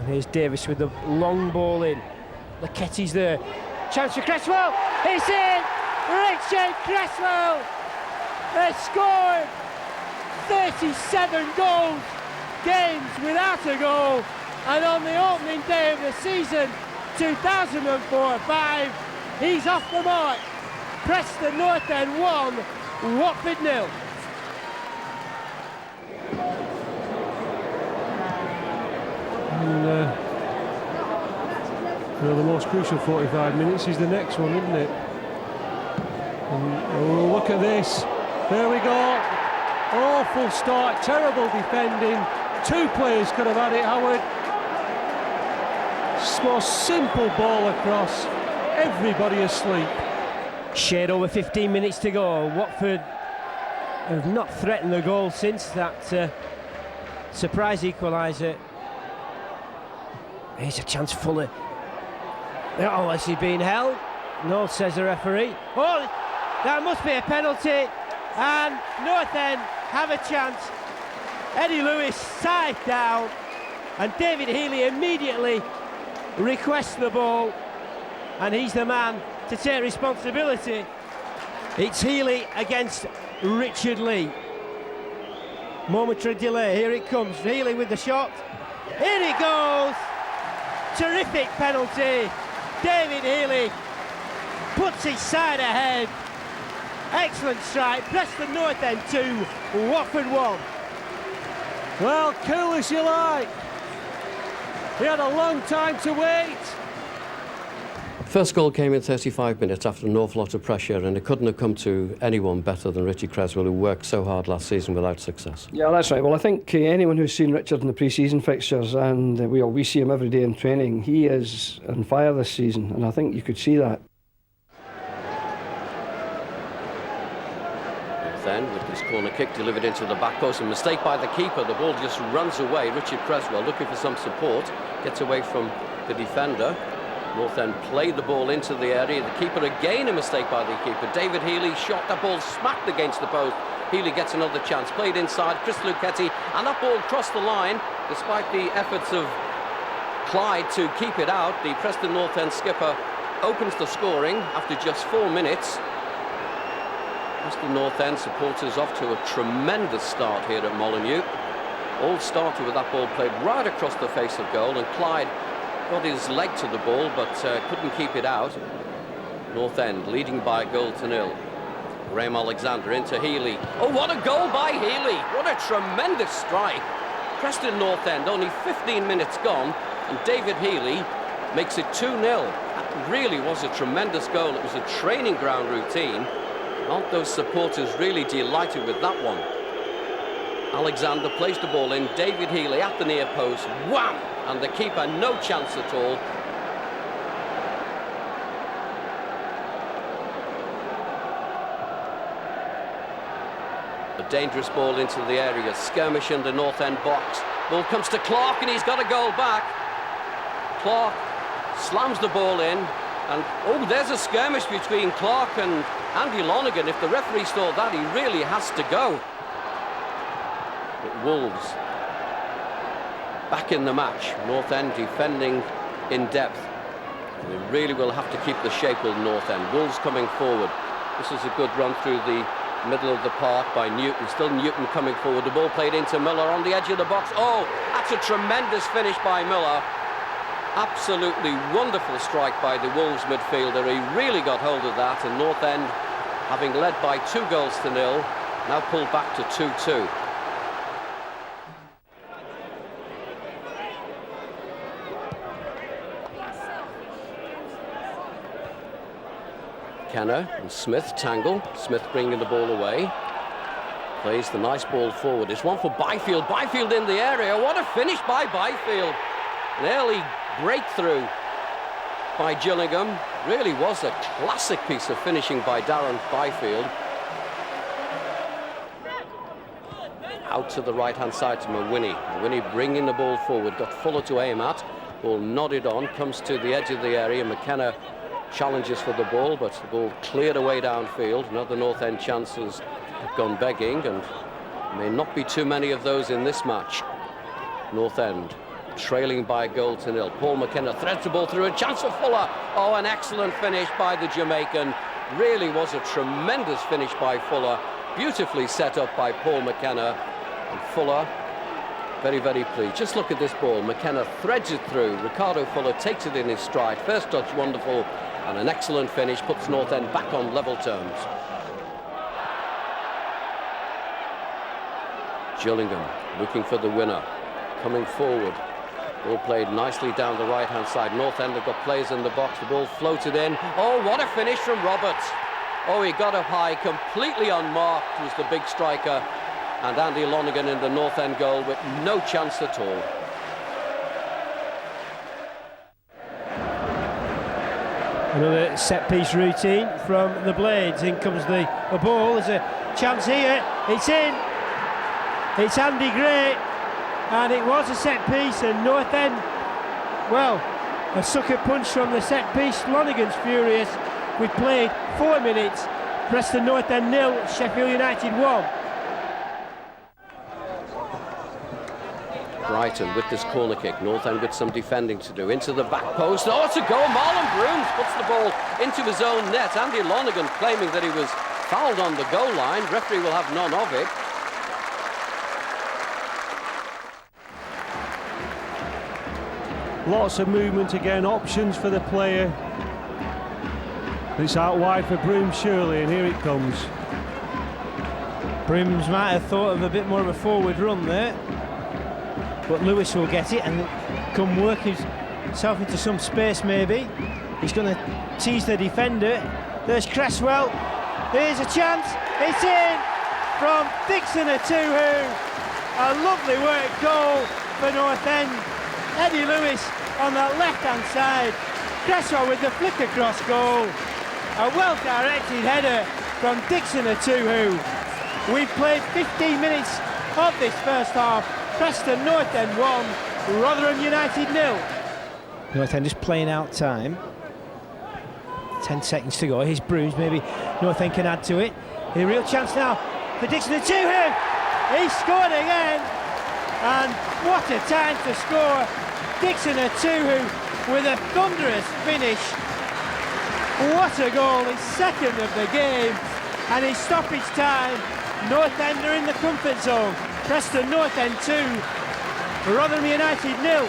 Here's Davies with the long ball in. Leketti's there. Chance for Cresswell. It's in! Richard Cresswell has scored 37 goals, games without a goal, and on the opening day of the season 2004-05, he's off the mark. Preston North End 1, Watford 0. And, the most crucial 45 minutes is the next one, isn't it? And, oh, look at this. There we go. Awful start, terrible defending. Two players could have had it, Howard. Most simple ball across. Everybody asleep. Shade over 15 minutes to go. Watford have not threatened the goal since that surprise equaliser. Here's a chance, Fuller. Oh, has he been held? No, says the referee. Oh, that must be a penalty. And North End have a chance. Eddie Lewis side down, and David Healy immediately requests the ball, and he's the man to take responsibility. It's Healy against Richard Lee. Momentary delay, here it comes. Healy with the shot. Here he goes. Terrific penalty. David Healy puts his side ahead. Excellent strike. Preston North End 2, Watford 1. Well, cool as you like. He had a long time to wait. First goal came in 35 minutes after an awful lot of pressure, and it couldn't have come to anyone better than Richard Cresswell, who worked so hard last season without success. Yeah, that's right. Well, I think anyone who's seen Richard in the pre-season fixtures, and we see him every day in training, he is on fire this season, and I think you could see that. Then, with this corner kick delivered into the back post, a mistake by the keeper, the ball just runs away. Richard Cresswell looking for some support, gets away from the defender. North End played the ball into the area. The keeper again, a mistake by the keeper. David Healy shot, that ball smacked against the post. Healy gets another chance, played inside, Chris Luchetti, and that ball crossed the line. Despite the efforts of Clyde to keep it out, the Preston North End skipper opens the scoring after just 4 minutes. Preston North End supporters off to a tremendous start here at Molineux. All started with that ball played right across the face of goal, and Clyde got his leg to the ball but couldn't keep it out. North End leading by a goal to nil. Graham Alexander into Healy. Oh, what a goal by Healy! What a tremendous strike. Preston North End only 15 minutes gone, and David Healy makes it 2-0. That really was a tremendous goal. It was a training ground routine. Aren't those supporters really delighted with that one? Alexander plays the ball in. David Healy at the near post. Wham! And the keeper no chance at all. A dangerous ball into the area. Skirmish in the North End box. Ball comes to Clark, and he's got a goal back. Clark slams the ball in. And, oh, there's a skirmish between Clark and Andy Lonergan. If the referee saw that, he really has to go. But Wolves back in the match. North End defending in depth. They really will have to keep the shape of North End. Wolves coming forward. This is a good run through the middle of the park by Newton. Still Newton coming forward. The ball played into Miller on the edge of the box. Oh, that's a tremendous finish by Miller. Absolutely wonderful strike by the Wolves midfielder. He really got hold of that, and North End, having led by 2-0, now pulled back to 2-2. Kenner and Smith tangle. Smith bringing the ball away. Plays the nice ball forward. It's one for Byfield. Byfield in the area. What a finish by Byfield. An early breakthrough by Gillingham. Really was a classic piece of finishing by Darren Byfield. Out to the right-hand side to Mawhinney. Mawhinney bringing the ball forward. Got Fuller to aim at. Ball nodded on. Comes to the edge of the area. McKenna challenges for the ball, but the ball cleared away downfield. Another North End chances have gone begging, and may not be too many of those in this match. North End trailing by 1-0. Paul McKenna threads the ball through, a chance for Fuller. Oh, an excellent finish by the Jamaican. Really was a tremendous finish by Fuller. Beautifully set up by Paul McKenna. And Fuller, very, very pleased. Just look at this ball. McKenna threads it through. Ricardo Fuller takes it in his stride. First touch, wonderful. And an excellent finish puts North End back on level terms. Gillingham looking for the winner. Coming forward. Ball played nicely down the right-hand side. North End have got players in the box. The ball floated in. Oh, what a finish from Roberts. Oh, he got up high, completely unmarked was the big striker. And Andy Lonergan in the North End goal with no chance at all. Another set-piece routine from the Blades. In comes the ball. There's a chance here. It's in. It's Andy Gray. And it was a set-piece, and North End, well, a sucker punch from the set-piece. Lonergan's furious. We've played 4 minutes. Preston North End 0, Sheffield United 1. Brighton with this corner kick. North End with some defending to do. Into the back post. Oh, it's a goal. Marlon Brooms puts the ball into his own net. Andy Lonergan claiming that he was fouled on the goal line. Referee will have none of it. Lots of movement again, options for the player. It's out wide for Brooms surely, and here it comes. Brooms might have thought of a bit more of a forward run there, but Lewis will get it and come work himself into some space maybe. He's going to tease the defender. There's Cresswell. Here's a chance. It's in from Dixon Atuhu. A lovely work goal for North End. Eddie Lewis on the left-hand side. Cresswell with the flick across goal. A well-directed header from Dixon Atuhu. We've played 15 minutes of this first half. Preston North End 1, Rotherham United 0. North End is playing out time. 10 seconds to go. Here's Brooms. Maybe North End can add to it. A real chance now for Dixon Atuhu. He scored again. And what a time to score. Dixon Atuhu with a thunderous finish. What a goal, his second of the game. And his stoppage time, North End are in the comfort zone. Preston North End 2, Rotherham United 0.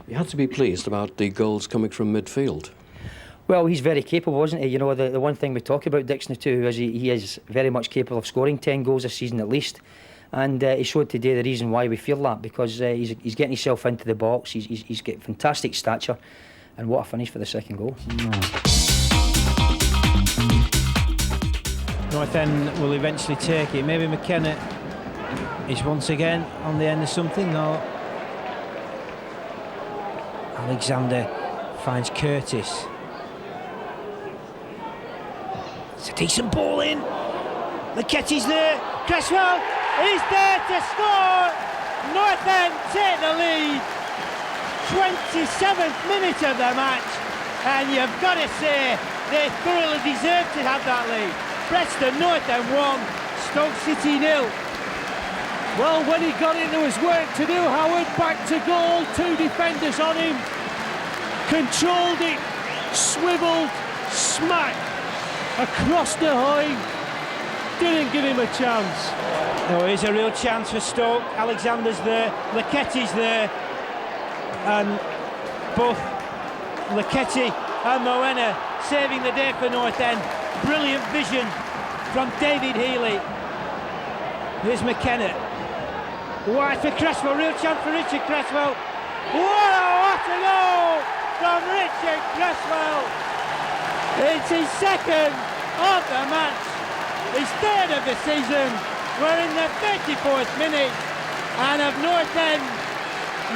You had to be pleased about the goals coming from midfield. Well, he's very capable, isn't he? You know, the one thing we talk about Dixon too is he is very much capable of scoring 10 goals this season at least. And he showed today the reason why we feel that, because he's getting himself into the box, he's got fantastic stature, and what a finish for the second goal. North End will eventually take it. Maybe McKenna is once again on the end of something. No. Alexander finds Curtis. It's a decent ball in. The catch is there. Cresswell is there to score. North End take the lead. 27th minute of the match, and you've got to say they thoroughly deserve to have that lead. Preston North End 1, Stoke City 0. Well, when he got in, there was work to do. Howard back to goal, 2 defenders on him. controlled it, swivelled, smack, across the line, didn't give him a chance. No, here's a real chance for Stoke. Alexander's there, Leketti's there, and both Leketti and Moena saving the day for North End. Brilliant vision from David Healy. Here's McKenna. Wide for Cresswell, real chance for Richard Cresswell. What a goal from Richard Cresswell! It's his second of the match, his third of the season. We're in the 34th minute, and have North End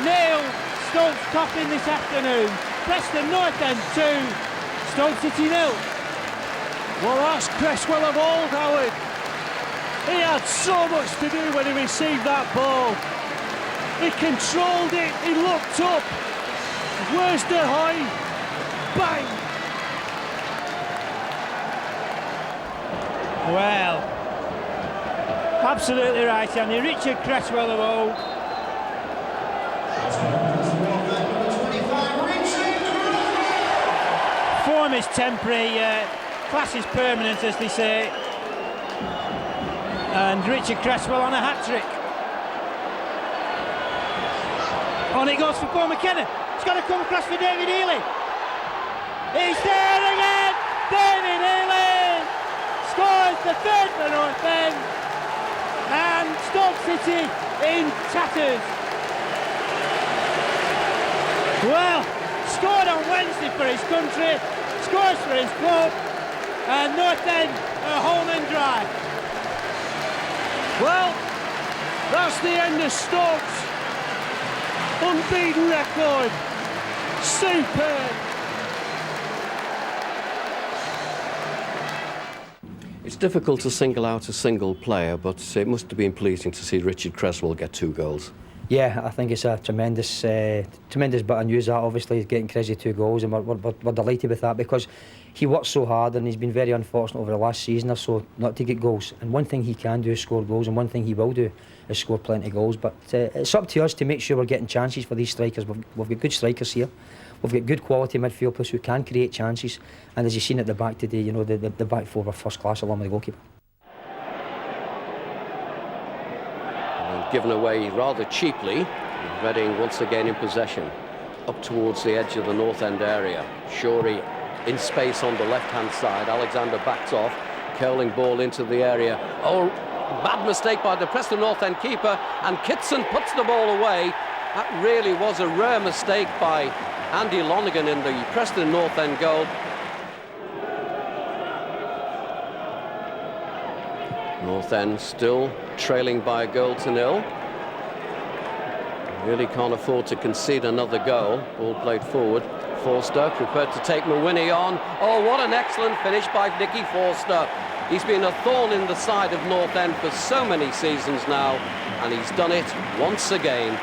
nailed Stoke's coffin this afternoon. Preston North End 2, Stoke City 0. Well, that's Cresswell of old, Howard. He had so much to do when he received that ball. He controlled it, he looked up. Where's the high? Bang! Well, absolutely right, Andy. Richard Cresswell of old. Form is temporary, class is permanent, as they say. And Richard Cresswell on a hat-trick. On it goes for Paul McKenna. It's got to come across for David Healy. He's there again! David Healy scores the third for North End. And Stoke City in tatters. Well, scored on Wednesday for his country, scores for his club, and North End are home and dry. Well, that's the end of Stoke's unbeaten record. Superb. It's difficult to single out a single player, but it must have been pleasing to see Richard Cresswell get 2 goals. Yeah, I think it's a tremendous bit of news, that obviously getting crazy 2 goals, and we're delighted with that, because he worked so hard and he's been very unfortunate over the last season or so not to get goals. And one thing he can do is score goals, and one thing he will do is score plenty of goals. But it's up to us to make sure we're getting chances for these strikers. We've got good strikers here. We've got good quality midfielders who can create chances. And as you've seen at the back today, you know, the back four were first class along with the goalkeeper. Given away rather cheaply. Reading once again in possession, up towards the edge of the North End area. Shorey in space on the left-hand side. Alexander backs off, curling ball into the area. Oh, bad mistake by the Preston North End keeper, and Kitson puts the ball away. That really was a rare mistake by Andy Lonergan in the Preston North End goal. North End still trailing by 1-0. Really can't afford to concede another goal. Ball played forward. Forster prepared to take Mawini on. Oh, what an excellent finish by Nicky Forster. He's been a thorn in the side of North End for so many seasons now, and he's done it once again.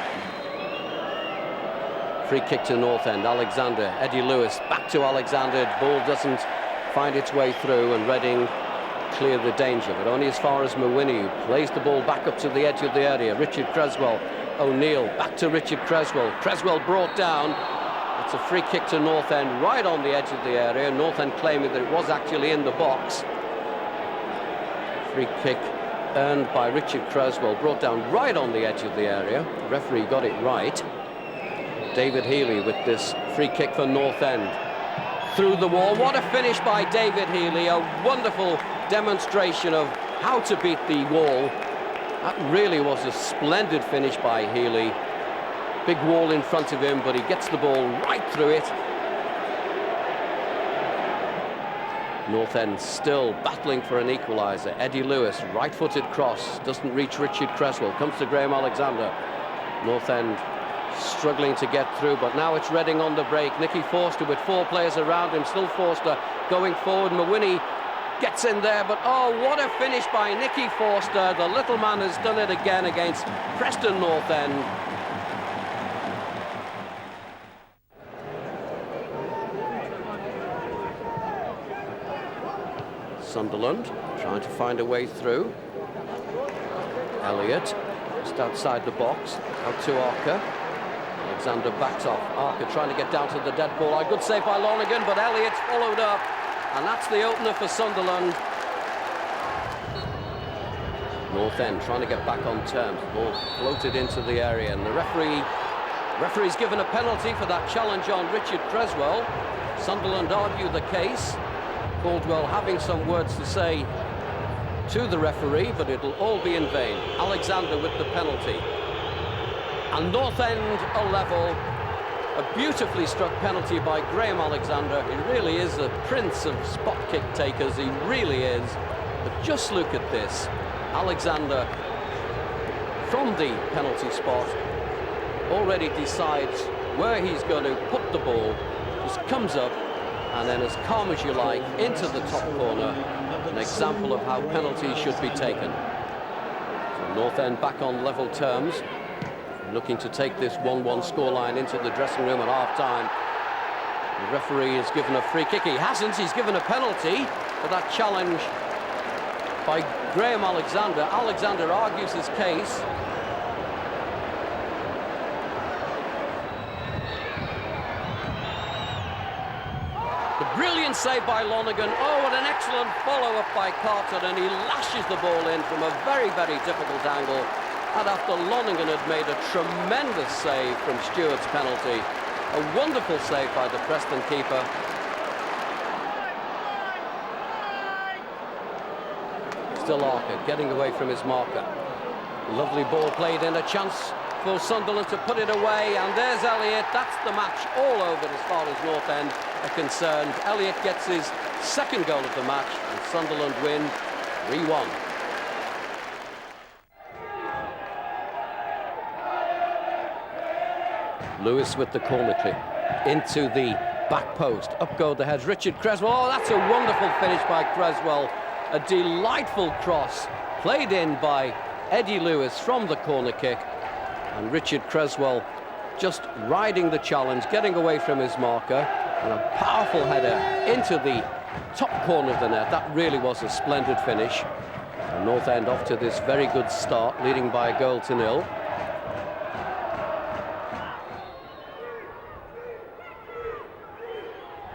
Free kick to North End. Alexander, Eddie Lewis, back to Alexander. Ball doesn't find its way through, and Reading clear the danger, but only as far as Mawini, who plays the ball back up to the edge of the area. Richard Cresswell, O'Neill, back to Richard Cresswell. Cresswell brought down. It's a free kick to North End, right on the edge of the area. North End claiming that it was actually in the box. Free kick earned by Richard Cresswell, brought down right on the edge of the area. The referee got it right. David Healy with this free kick for North End. Through the wall. What a finish by David Healy. A wonderful demonstration of how to beat the wall. That really was a splendid finish by Healy. Big wall in front of him, but he gets the ball right through it. North End still battling for an equaliser. Eddie Lewis, right-footed cross, doesn't reach Richard Cresswell, comes to Graham Alexander. North End struggling to get through, but now it's Reading on the break. Nicky Forster with 4 players around him, still Forster going forward. Mawini gets in there, but oh, what a finish by Nicky Forster. The little man has done it again against Preston North End. Sunderland trying to find a way through. Elliott just outside the box, out to Arca. Alexander backs off. Archer trying to get down to the dead ball. A good save by Lonergan, but Elliott's followed up. And that's the opener for Sunderland. North End trying to get back on terms. Ball floated into the area, and the referee's given a penalty for that challenge on Richard Cresswell. Sunderland argue the case. Caldwell having some words to say to the referee, but it'll all be in vain. Alexander with the penalty. And North End a level. A beautifully struck penalty by Graham Alexander. He really is a prince of spot kick takers. He really is. But just look at this. Alexander from the penalty spot already decides where he's going to put the ball. Just comes up and then, as calm as you like, into the top corner. An example of how penalties should be taken. So North End back on level terms, looking to take this 1-1 scoreline into the dressing room at half-time. The referee has given a free kick. He hasn't. He's given a penalty for that challenge by Graham Alexander. Alexander argues his case. Brilliant save by Lonergan. Oh, and an excellent follow-up by Carter, and he lashes the ball in from a very, very difficult angle. And after Lonergan had made a tremendous save from Stewart's penalty, a wonderful save by the Preston keeper. Still Archer getting away from his marker. Lovely ball played in, a chance for Sunderland to put it away, and there's Elliott. That's the match all over as far as North End are concerned. Elliott gets his second goal of the match, and Sunderland win 3-1. Lewis with the corner kick into the back post. Up go the heads. Richard Cresswell. Oh, that's a wonderful finish by Cresswell. A delightful cross played in by Eddie Lewis from the corner kick. And Richard Cresswell just riding the challenge, getting away from his marker, and a powerful header into the top corner of the net. That really was a splendid finish. And North End off to this very good start, leading by 1-0.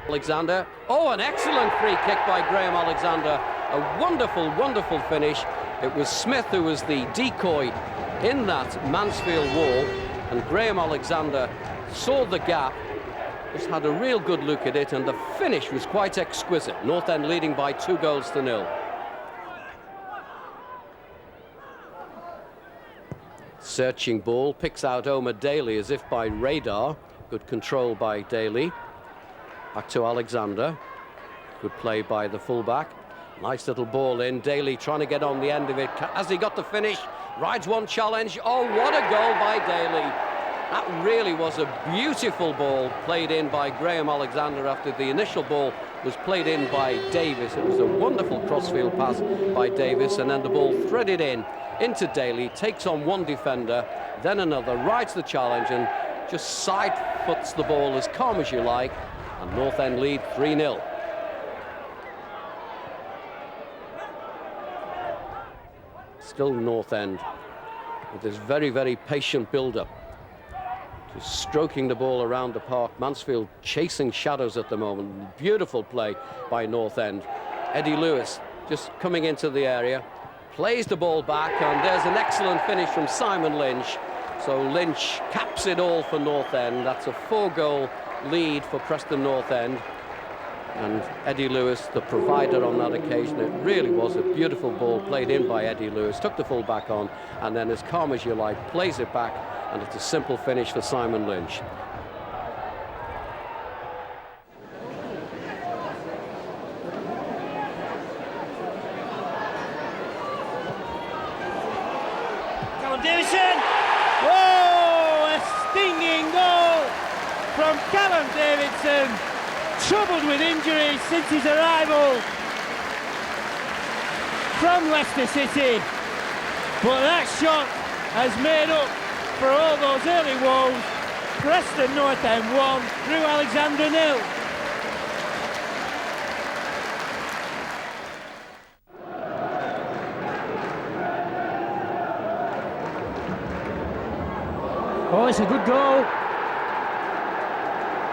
Alexander. Oh, an excellent free kick by Graham Alexander. A wonderful, wonderful finish. It was Smith who was the decoy in that Mansfield wall, and Graham Alexander saw the gap, just had a real good look at it, and the finish was quite exquisite. North End leading by 2-0. Searching ball, picks out Omar Daly as if by radar. Good control by Daly. Back to Alexander. Good play by the fullback. Nice little ball in. Daly trying to get on the end of it. Has he got the finish? Rides one challenge. Oh, what a goal by Daly. That really was a beautiful ball played in by Graham Alexander after the initial ball was played in by Davis. It was a wonderful crossfield pass by Davis, and then the ball threaded in into Daly, takes on one defender, then another, rides the challenge and just side foots the ball as calm as you like, and North End lead 3-0. Still North End with this very, very patient build-up. Just stroking the ball around the park. Mansfield chasing shadows at the moment. Beautiful play by North End. Eddie Lewis just coming into the area, plays the ball back, and there's an excellent finish from Simon Lynch. So Lynch caps it all for North End. That's a 4-goal lead for Preston North End. And Eddie Lewis, the provider on that occasion. It really was a beautiful ball played in by Eddie Lewis. Took the full back on, and then as calm as you like, plays it back, and it's a simple finish for Simon Lynch. Callum Davidson. Oh, a stinging goal from Callum Davidson. Troubled with injuries since his arrival from Leicester City, but that shot has made up for all those early woes. Preston North End 1, Drew Alexander 0. Oh, it's a good goal.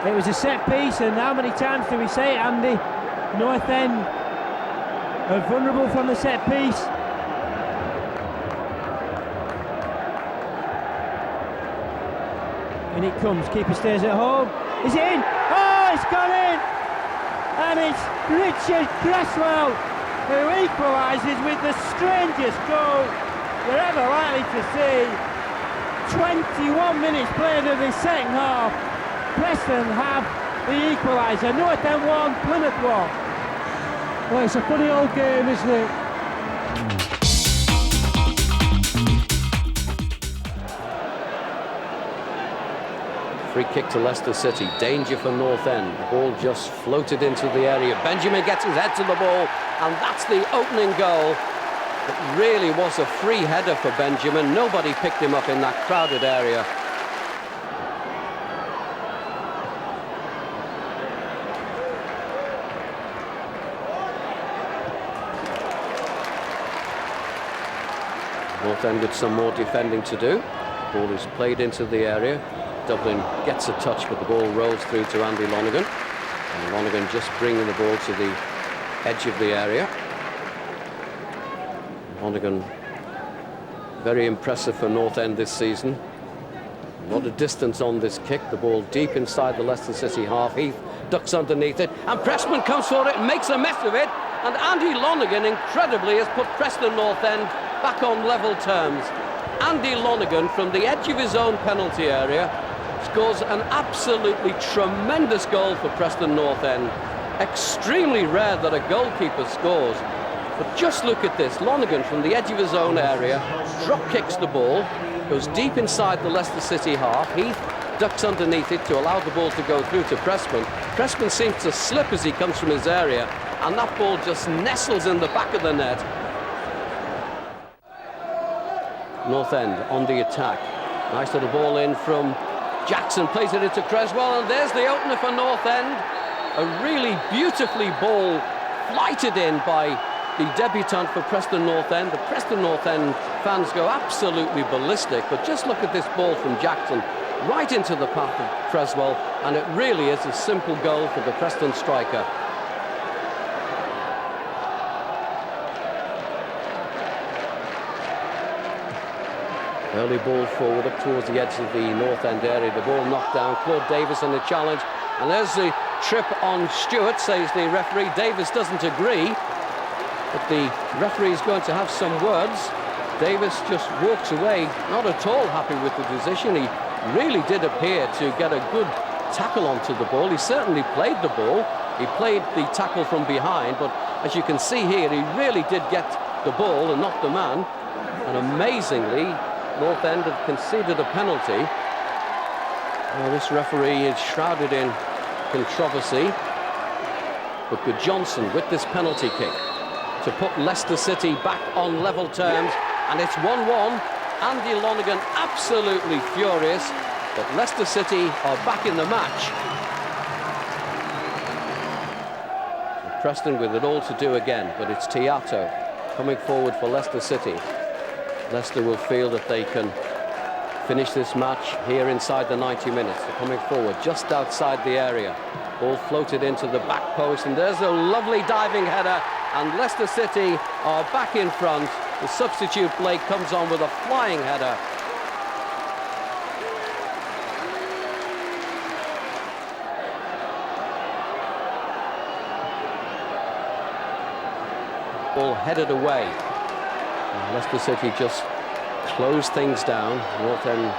It was a set piece, and how many times do we say it, Andy? North End are vulnerable from the set piece. And it comes, keeper stays at home. Is it in? Oh, it's gone in! And it's Richard Cresswell who equalises with the strangest goal you're ever likely to see. 21 minutes played of the second half. Preston have the equaliser. North End 1, Plymouth 1. Well, it's a funny old game, isn't it? Free kick to Leicester City, danger for North End. The ball just floated into the area. Benjamin gets his head to the ball, and that's the opening goal. It really was a free header for Benjamin. Nobody picked him up in that crowded area. North End with some more defending to do. The ball is played into the area. Dublin gets a touch, but the ball rolls through to Andy Lonergan. And Lonergan just bringing the ball to the edge of the area. Lonergan, very impressive for North End this season. A lot of distance on this kick. The ball deep inside the Leicester City half. Heath ducks underneath it, and Preston comes for it and makes a mess of it. And Andy Lonergan, incredibly, has put Preston North End back on level terms. Andy Lonergan, from the edge of his own penalty area, scores an absolutely tremendous goal for Preston North End. Extremely rare that a goalkeeper scores. But just look at this. Lonergan, from the edge of his own area, drop kicks the ball, goes deep inside the Leicester City half. Heath ducks underneath it to allow the ball to go through to Preston. Preston seems to slip as he comes from his area, and that ball just nestles in the back of the net. North End on the attack. Nice little ball in from Jackson, plays it into Cresswell, and there's the opener for North End. A really beautifully ball flighted in by the debutant for Preston North End. The Preston North End fans go absolutely ballistic, but just look at this ball from Jackson right into the path of Cresswell, and it really is a simple goal for the Preston striker. Early ball forward up towards the edge of the North End area. The ball knocked down. Claude Davis on the challenge. And there's the trip on Stewart, says the referee. Davis doesn't agree, but the referee is going to have some words. Davis just walks away, not at all happy with the decision. He really did appear to get a good tackle onto the ball. He certainly played the ball. He played the tackle from behind, but as you can see here, he really did get the ball and not the man. And amazingly, North End have conceded a penalty. Well, this referee is shrouded in controversy. But good Johnson with this penalty kick to put Leicester City back on level terms. And it's 1-1. Andy Lonergan absolutely furious. But Leicester City are back in the match. And Preston with it all to do again. But it's Teato coming forward for Leicester City. Leicester will feel that they can finish this match here inside the 90 minutes. They're coming forward just outside the area. Ball floated into the back post, and there's a lovely diving header, and Leicester City are back in front. The substitute Blake comes on with a flying header. Ball headed away. Leicester City just closed things down. North End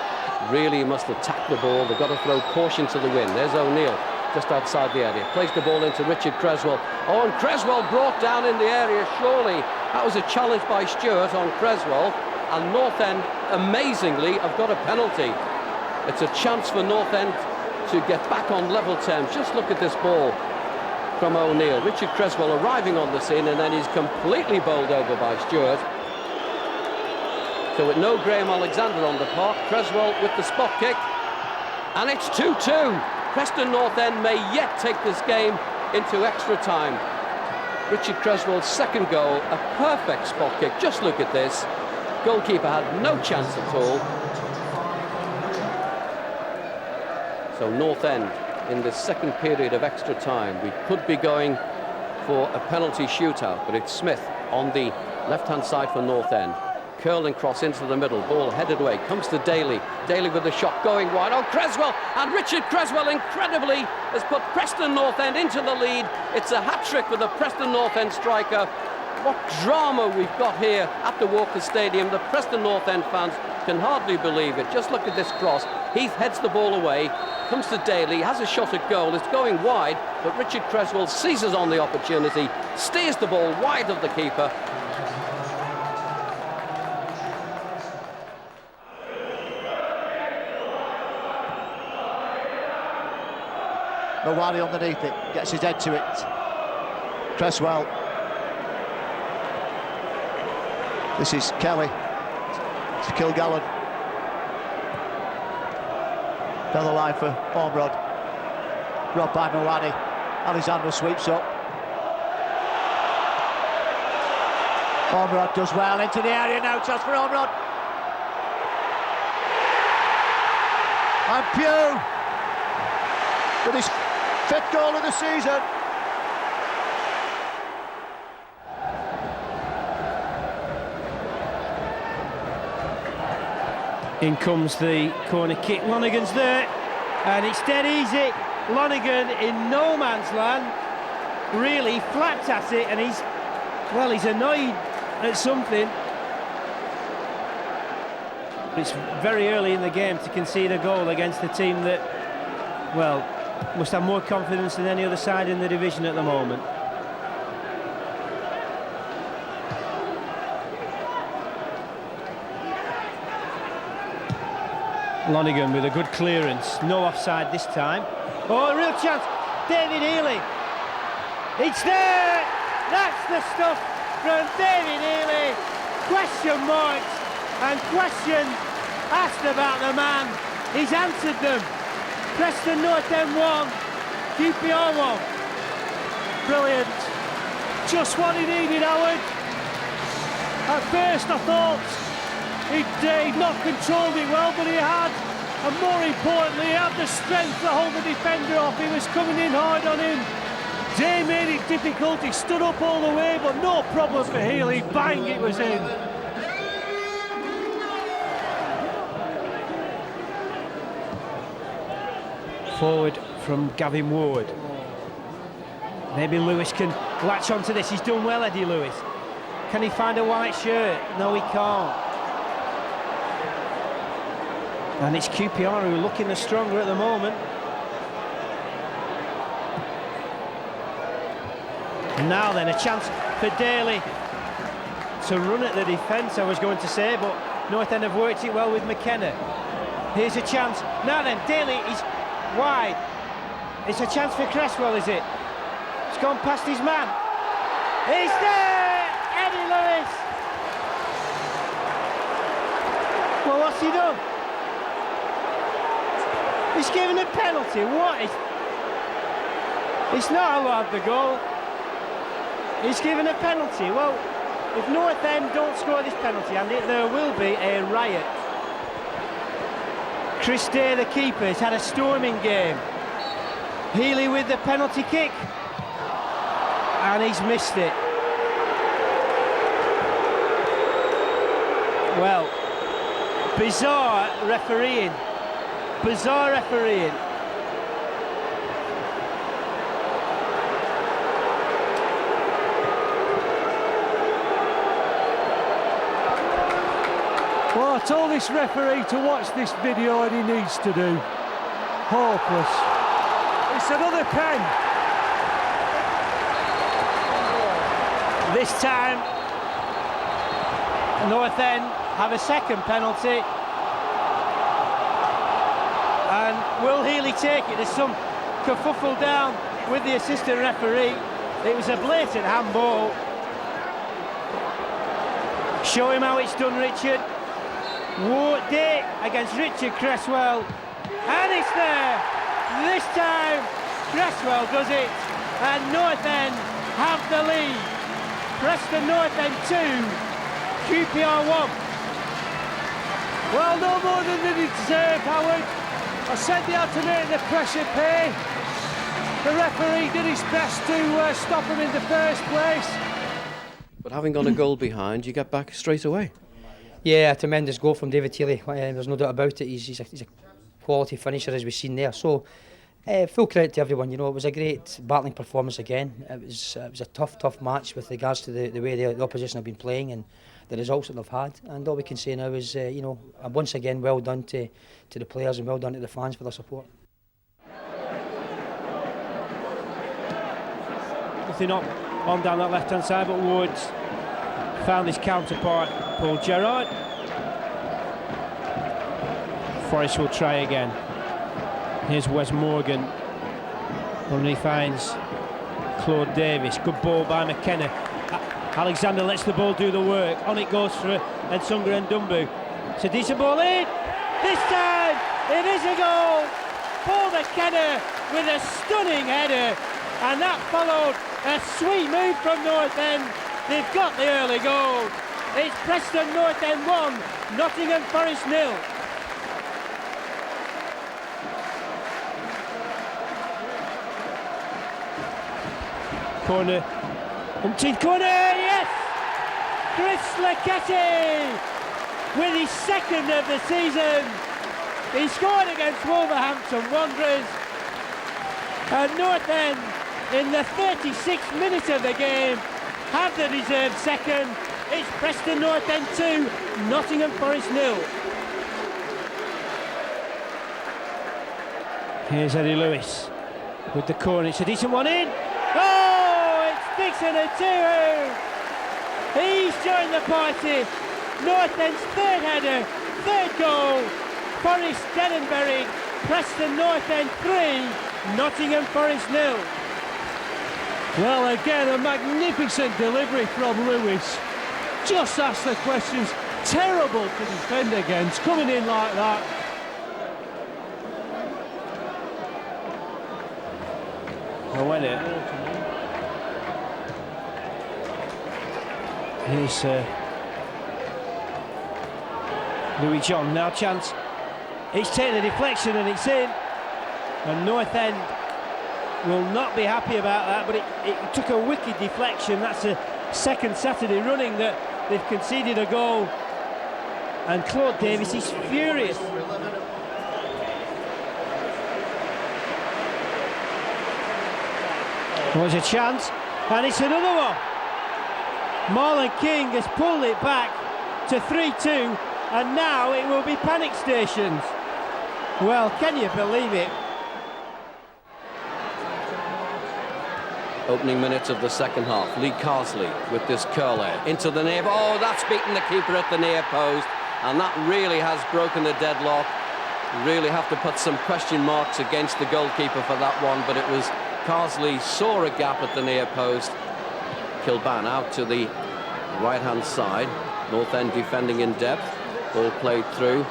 really must attack the ball. They've got to throw caution to the wind. There's O'Neill just outside the area. Plays the ball into Richard Cresswell. Oh, and Cresswell brought down in the area, surely. That was a challenge by Stewart on Cresswell. And North End, amazingly, have got a penalty. It's a chance for North End to get back on level terms. Just look at this ball from O'Neill. Richard Cresswell arriving on the scene, and then he's completely bowled over by Stewart. So with no Graham Alexander on the park, Cresswell with the spot kick, and it's 2-2. Preston North End may yet take this game into extra time. Richard Cresswell's second goal, a perfect spot kick. Just look at this. Goalkeeper had no chance at all. So North End in the second period of extra time. We could be going for a penalty shootout, but it's Smith on the left-hand side for North End. Curling cross into the middle, ball headed away, comes to Daly. Daly with the shot going wide. Oh, Cresswell, and Richard Cresswell incredibly has put Preston North End into the lead. It's a hat-trick for the Preston North End striker. What drama we've got here at the Walker Stadium. The Preston North End fans can hardly believe it. Just look at this cross. Heath heads the ball away, comes to Daly, has a shot at goal. It's going wide, but Richard Cresswell seizes on the opportunity, steers the ball wide of the keeper. Mawani underneath it, gets his head to it. Cresswell. This is Kelly to Kilgallen. Down the line for Ormrod. Robbed by Mawani. Alexander sweeps up. Ormrod does well into the area now. Chance for Ormrod. And Pugh with his 5th goal of the season. In comes the corner kick. Lonergan's there, and it's dead easy. Lonergan in no man's land, really flapped at it, and he's annoyed at something. It's very early in the game to concede a goal against a team that, well, must have more confidence than any other side in the division at the moment. Lonergan with a good clearance, no offside this time. Oh, a real chance, David Healy. It's there! That's the stuff from David Healy. Question marks and questions asked about the man. He's answered them. Preston North End 1, QPR 1. Brilliant. Just what he needed, Howard. At first I thought he'd not controlled it well, but he had. And more importantly, he had the strength to hold the defender off. He was coming in hard on him. Day made it difficult. He stood up all the way, but no problem for Healy. Bang, it was in. Forward from Gavin Ward. Maybe Lewis can latch onto this. He's done well, Eddie Lewis. Can he find a white shirt? No, he can't. And it's QPR who are looking the stronger at the moment. And now then, a chance for Daly to run at the defence, I was going to say, but North End have worked it well with McKenna. Here's a chance. Now then, Daly is wide. It's a chance for Cresswell, is it? It's gone past his man. He's there! Eddie Lewis! Well, what's he done? He's given a penalty. What is... It's not allowed the goal. He's given a penalty. Well, if North End don't score this penalty, and there will be a riot. Chris Day, the keeper, has had a storming game. Healy with the penalty kick. And he's missed it. Well, bizarre refereeing. Bizarre refereeing. Well, I told this referee to watch this video, and he needs to do. Hopeless. It's another pen. This time, North End have a second penalty. And will Healy take it? There's some kerfuffle down with the assistant referee. It was a blatant handball. Show him how it's done, Richard. Ward Day against Richard Cresswell. And it's there. This time, Cresswell does it. And North End have the lead. Preston North End 2, QPR 1. Well, no more than they deserve, Howard. I said they had to make the pressure pay. The referee did his best to stop him in the first place. But having gone a goal behind, you get back straight away. Yeah, a tremendous goal from David Healy. There's no doubt about it. He's a quality finisher, as we've seen there. So, full credit to everyone. You know, it was a great battling performance again. It was a tough match with regards to the way the opposition have been playing and the results that they've had. And all we can say now is, you know, once again, well done to the players and well done to the fans for their support. Nothing on down that left-hand side, but Woods found his counterpart, Paul Gerrard. Forrest will try again. Here's Wes Morgan. And he finds Claude Davis. Good ball by McKenna. Alexander lets the ball do the work. On it goes for Nsonga Ndumbu. It's a decent ball in. This time it is a goal. Paul McKenna with a stunning header. And that followed a sweet move from North End. They've got the early goal. It's Preston North End 1, Nottingham Forest 0. Corner, umpteenth corner, yes! Chris Laketti with his second of the season. He scored against Wolverhampton Wanderers. And North End, in the 36th minute of the game, have the deserved second. It's Preston North End 2, Nottingham Forest 0. Here's Eddie Lewis with the corner. It's a decent one in. Oh, it's Dixon Atuhu. He's joined the party. North End's third header, third goal. Forest Denenberry, Preston North End 3, Nottingham Forest 0. Well, again, a magnificent delivery from Lewis. Just ask the questions. Terrible to defend against, coming in like that. Well, when it. Here's Louis John, now chance. He's taken a deflection and it's in. And North End will not be happy about that, but it took a wicked deflection. That's a second Saturday running that they've conceded a goal. And Claude Davis is furious. There's a chance, and it's another one. Marlon King has pulled it back to 3-2, and now it will be panic stations. Well, can you believe it? Opening minutes of the second half. Lee Carsley with this curler into the near. Oh, that's beaten the keeper at the near post, and that really has broken the deadlock. You really have to put some question marks against the goalkeeper for that one, but it was Carsley saw a gap at the near post. Kilban out to the right-hand side. North End defending in depth. Ball played through.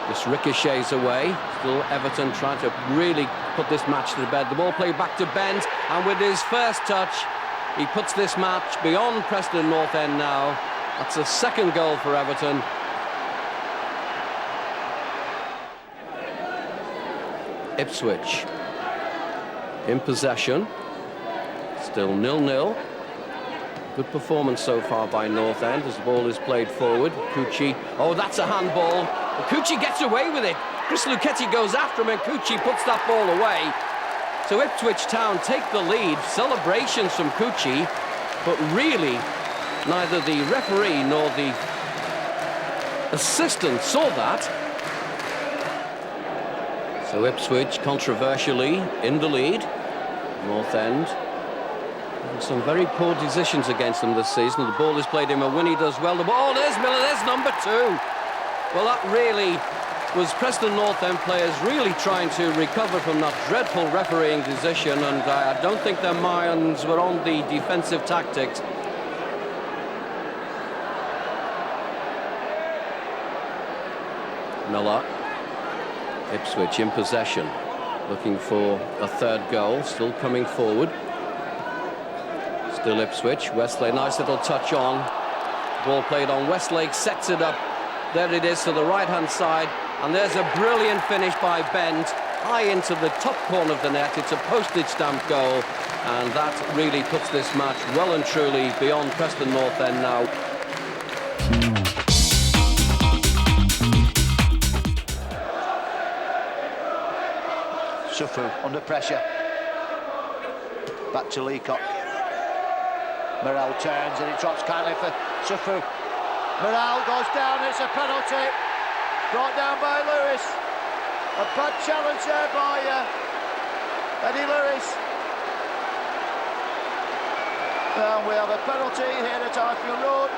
This ricochets away. Still Everton trying to really put this match to bed. The ball played back to Bent, and with his first touch, he puts this match beyond Preston North End now. That's a second goal for Everton. Ipswich in possession. Still 0-0. Good performance so far by North End as the ball is played forward. Cucci, oh, that's a handball. Cucci gets away with it. Chris Luchetti goes after him and Cucci puts that ball away. So Ipswich Town take the lead. Celebrations from Cucci, but really neither the referee nor the assistant saw that. So Ipswich controversially in the lead. North End some very poor decisions against them this season. The ball is played in, Winnie does well. The ball is Miller, there's number 2. Well, that really was Preston North End players really trying to recover from that dreadful refereeing decision, and I don't think their minds were on the defensive tactics. Miller. Ipswich in possession, looking for a third goal, still coming forward. Still Ipswich. Westlake, nice little touch on. Ball played on. Westlake sets it up. There it is to the right-hand side. And there's a brilliant finish by Bent. high into the top corner of the net. It's a postage stamp goal, and that really puts this match well and truly beyond Preston North End now. Sufu under pressure. Back to Leacock. Morel turns and it drops kindly for Sufu. Morel goes down, it's a penalty. Brought down by Lewis. A bad challenge there by Eddie Lewis. And we have a penalty here at Highfield Road.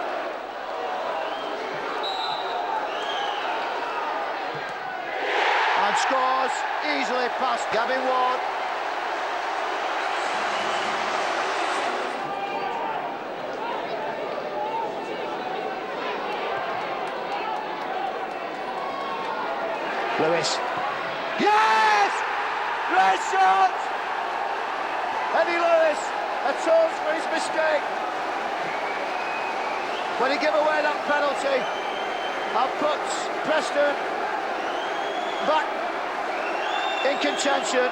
And scores easily past Gavin Ward. Lewis. Yes! Great shot! Eddie Lewis atones for his mistake when he gave away that penalty and puts Preston back in contention.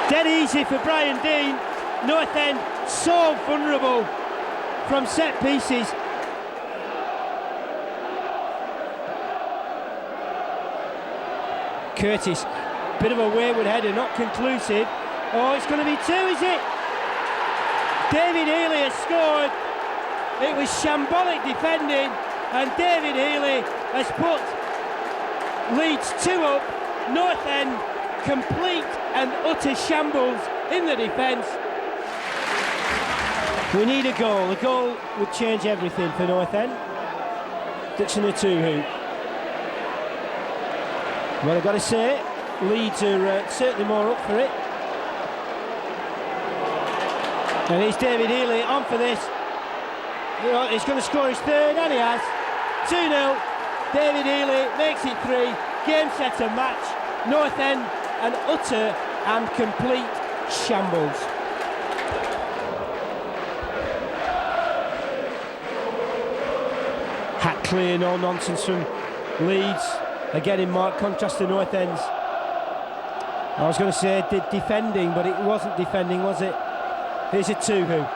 Dead easy for Brian Dean. North End so vulnerable from set pieces. Curtis, bit of a wayward header, not conclusive. Oh, it's going to be two, is it? David Healy has scored. It was shambolic defending, and David Healy has put Leeds 2 up. North End complete and utter shambles in the defence. We need a goal. A goal would change everything for North End. Dixon Atuhu. Well, I've got to say, Leeds are certainly more up for it. And here's David Healy on for this. He's going to score his third, and he has. 2-0. David Healy makes it 3. Game, set and match. North End, an utter and complete shambles. Hat clear, no nonsense from Leeds. Again in marked contrast to North End's. I was going to say defending, but it wasn't defending, was it? Here's a Tuhu.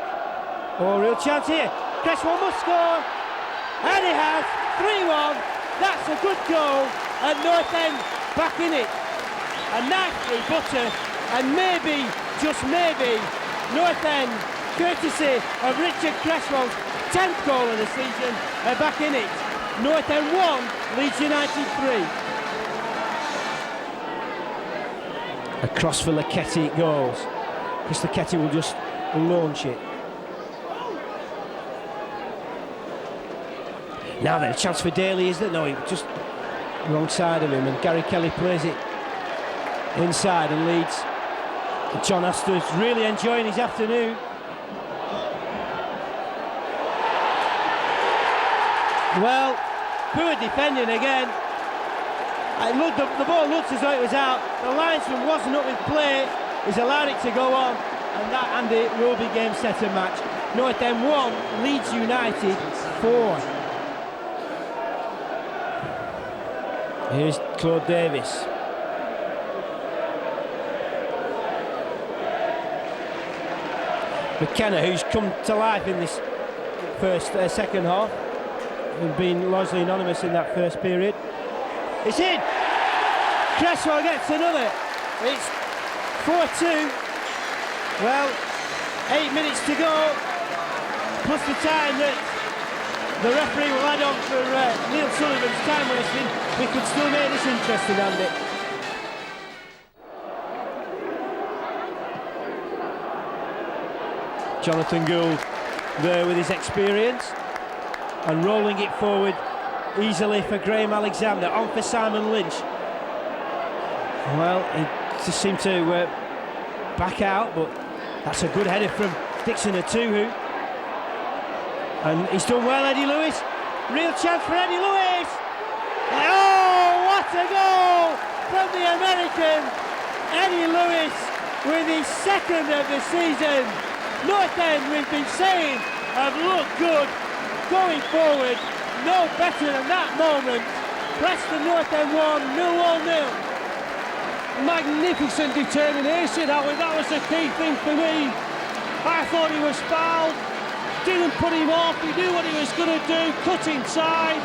Oh, real chance here. Cresswell must score. And he has. 3-1. That's a good goal. And North End back in it. A knife through butter. And maybe, just maybe, North End, courtesy of Richard Cresswell's 10th goal of the season, are back in it. North End 1, Leeds United 3. Across for Leketti it goes. Chris Leketti will just launch it. Now then, a chance for Daly, is there? No, he just wrong side of him, and Gary Kelly plays it inside, and Leeds. John Astor's really enjoying his afternoon. Well, poor defending again. The ball looked as though it was out. The linesman wasn't up with play. He's allowed it to go on, and that, Andy, will be game, set and match. North End 1, Leeds United 4. Here's Claude Davis. McKenna, who's come to life in this second half, and been largely anonymous in that first period. It's in! Cresswell gets another. It's 4-2. Well, 8 minutes to go, plus the time that the referee will add on for Neil Sullivan's time wasting. We could still make this interesting, Andy. Jonathan Gould there with his experience and rolling it forward easily for Graham Alexander, on for Simon Lynch. Well, he just seemed to back out, but that's a good header from Dixon Atuhu. And he's done well, Eddie Lewis. Real chance for Eddie Lewis. Oh, what a goal from the American. Eddie Lewis with his second of the season. North End, we've been saying, have looked good going forward. No better than that moment. Preston North End 1, Millwall 0. Magnificent determination, Howard. That was the key thing for me. I thought he was fouled, didn't put him off, he knew what he was going to do, cut inside,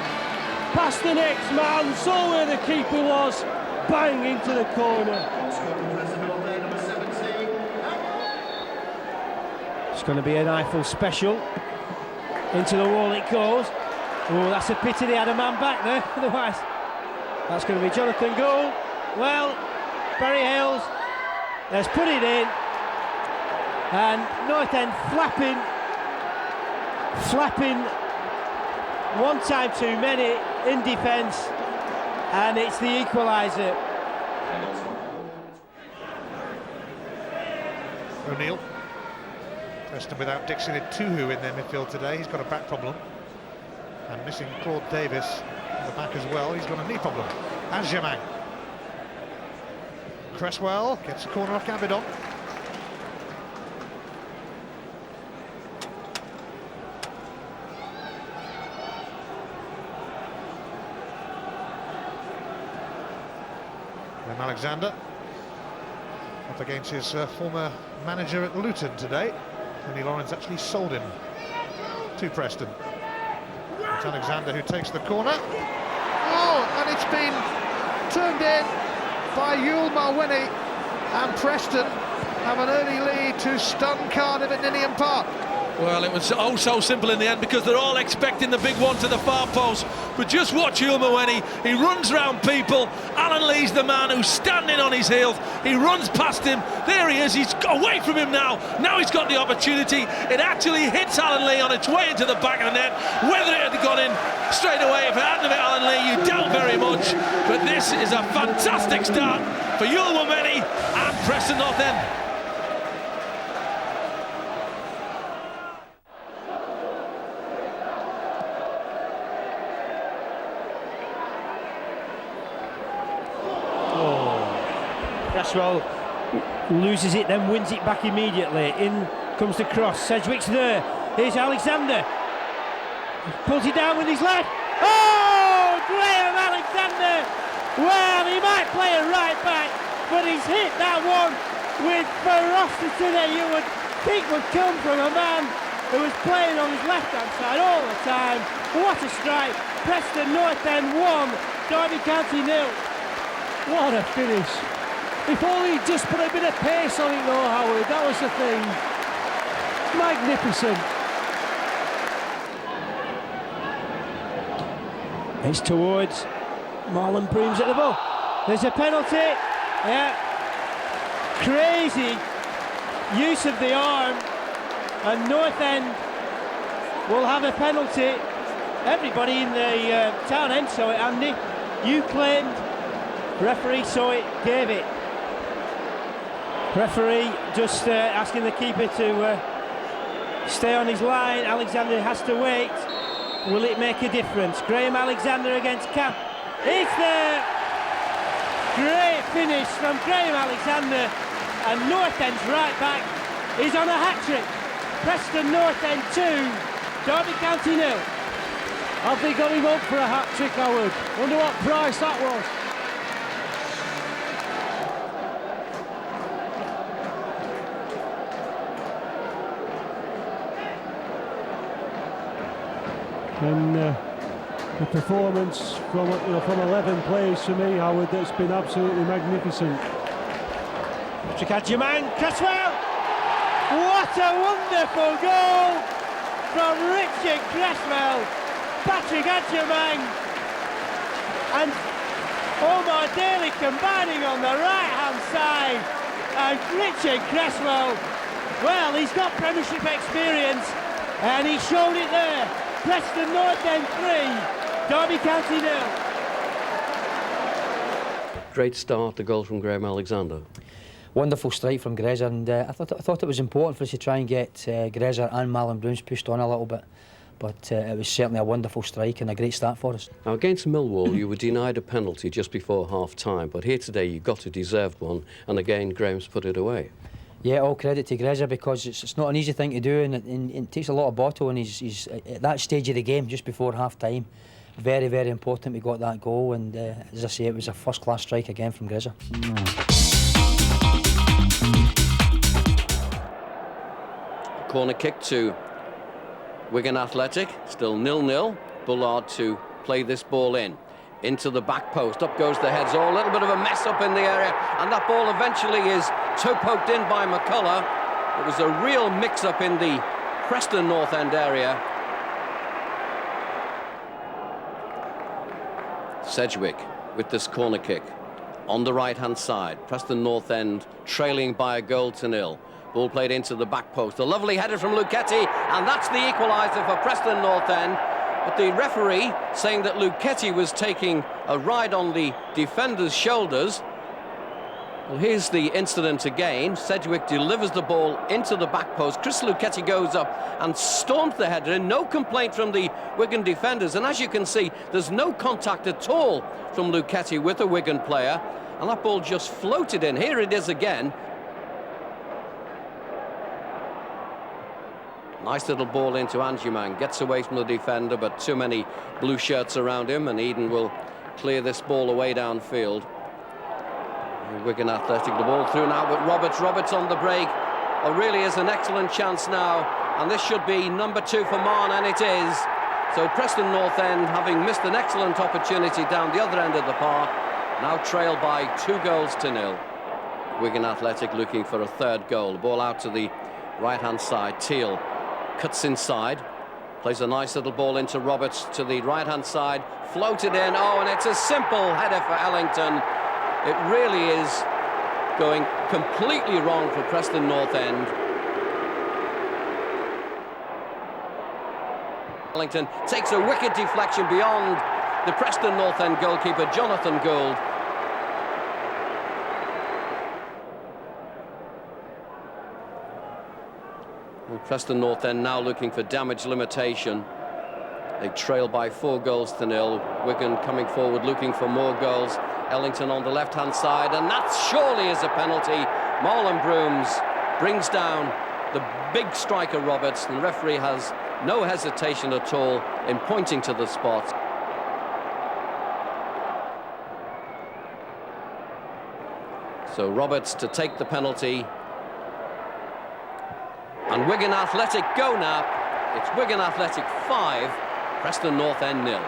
past the next man, saw where the keeper was, bang into the corner. It's going to be an Eiffel special. Into the wall it goes. Oh, that's a pity they had a man back there, otherwise that's going to be Jonathan Gould. Well, Barry Hales has put it in, and North End flapping one time too many in defence, and it's the equaliser. O'Neill. Preston without Dixon Ituhu in their midfield today. He's got a back problem. And missing Claude Davis at the back as well. He's got a knee problem. And Jamang. Cresswell gets the corner off Gambidon. Graham Alexander up against his former manager at Luton today. Andy Lonergan actually sold him to Preston. It's Alexander who takes the corner. Oh, and it's been turned in by Yul Malwini, and Preston have an early lead to stun Cardiff at Ninian Park. Well, it was oh so simple in the end, because they're all expecting the big one to the far post. But just watch Yul Malwini. He runs round people. Alan Lee's the man who's standing on his heels. He runs past him. There he is. He's away from him now. Now he's got the opportunity. It actually hits Alan Lee on its way into the back of the net. Whether it had gone in straight away, if it hadn't hit Alan Lee, you doubt very much. But this is a fantastic start for Yul Malwini and Preston North End. Cresswell loses it, then wins it back immediately. In comes the cross. Sedgwick's there. Here's Alexander. Pulls it down with his left. Oh, Graham Alexander! Well, he might play a right back, but he's hit that one with ferocity that you would think would come from a man who was playing on his left-hand side all the time. What a strike! Preston North End 1, Derby County 0. What a finish. If only he'd just put a bit of pace on it though, Howard, that was the thing. Magnificent. It's towards Marlon Brooms at the ball. There's a penalty. Yeah. Crazy use of the arm, and North End will have a penalty. Everybody in the town end saw it, Andy. You claimed, referee saw it, gave it. Referee just asking the keeper to stay on his line. Alexander has to wait. Will it make a difference? Graham Alexander against Camp. It's there! Great finish from Graham Alexander, and North End's right back is on a hat-trick. Preston North End 2, Derby County 0. Have they got him up for a hat-trick, Howard? Wonder what price that was. And the performance from 11 players for me, Howard, that's been absolutely magnificent. Patrick Adjumang, Cresswell! What a wonderful goal from Richard Cresswell! Patrick Adjumang and Omar Daly combining on the right-hand side, and Richard Cresswell, well, he's got Premiership experience, and he showed it there. Preston North End 3, Derby County 0. Great start, the goal from Graham Alexander. Wonderful strike from Grezza, and I thought it was important for us to try and get Grezza and Marlon Brooms pushed on a little bit. But it was certainly a wonderful strike and a great start for us. Now, against Millwall, you were denied a penalty just before half-time, but here today you got a deserved one, and again Graham's put it away. Yeah, all credit to Grezza, because it's not an easy thing to do, and it takes a lot of bottle, and he's at that stage of the game, just before half-time. Very, very important we got that goal, and as I say, it was a first-class strike again from Grezza. Corner kick to Wigan Athletic, still 0-0. Bullard to play this ball into the back post. Up goes the heads. A little bit of a mess up in the area, and that ball eventually is toe poked in by McCullough. It was a real mix-up in the Preston North End area. Sedgwick with this corner kick on the right-hand side. Preston North End trailing by a goal to 0. Ball played into the back post. A lovely header from Luchetti, and that's the equaliser for Preston North End. But the referee saying that Luchetti was taking a ride on the defender's shoulders. Well, here's the incident again. Sedgwick delivers the ball into the back post. Chris Luchetti goes up and storms the header in. No complaint from the Wigan defenders. And as you can see, there's no contact at all from Luchetti with a Wigan player. And that ball just floated in. Here it is again. Nice little ball into Anjuman, gets away from the defender, but too many blue shirts around him, and Eden will clear this ball away downfield. Wigan Athletic, the ball through now with Roberts on the break. Oh, really is an excellent chance now, and this should be number 2 for Marn, and it is. So Preston North End, having missed an excellent opportunity down the other end of the park, now trailed by 2-0. Wigan Athletic looking for a third goal. The ball out to the right-hand side. Teal cuts inside, plays a nice little ball into Roberts to the right-hand side, floated in. Oh, and it's a simple header for Ellington. It really is going completely wrong for Preston North End. Ellington takes a wicked deflection beyond the Preston North End goalkeeper, Jonathan Gould. Preston North End now looking for damage limitation. They trail by 4-0. Wigan coming forward looking for more goals. Ellington on the left-hand side, and that surely is a penalty. Marlon Brooms brings down the big striker Roberts, and the referee has no hesitation at all in pointing to the spot. So Roberts to take the penalty. And Wigan Athletic go now. It's Wigan Athletic 5, Preston North End 0.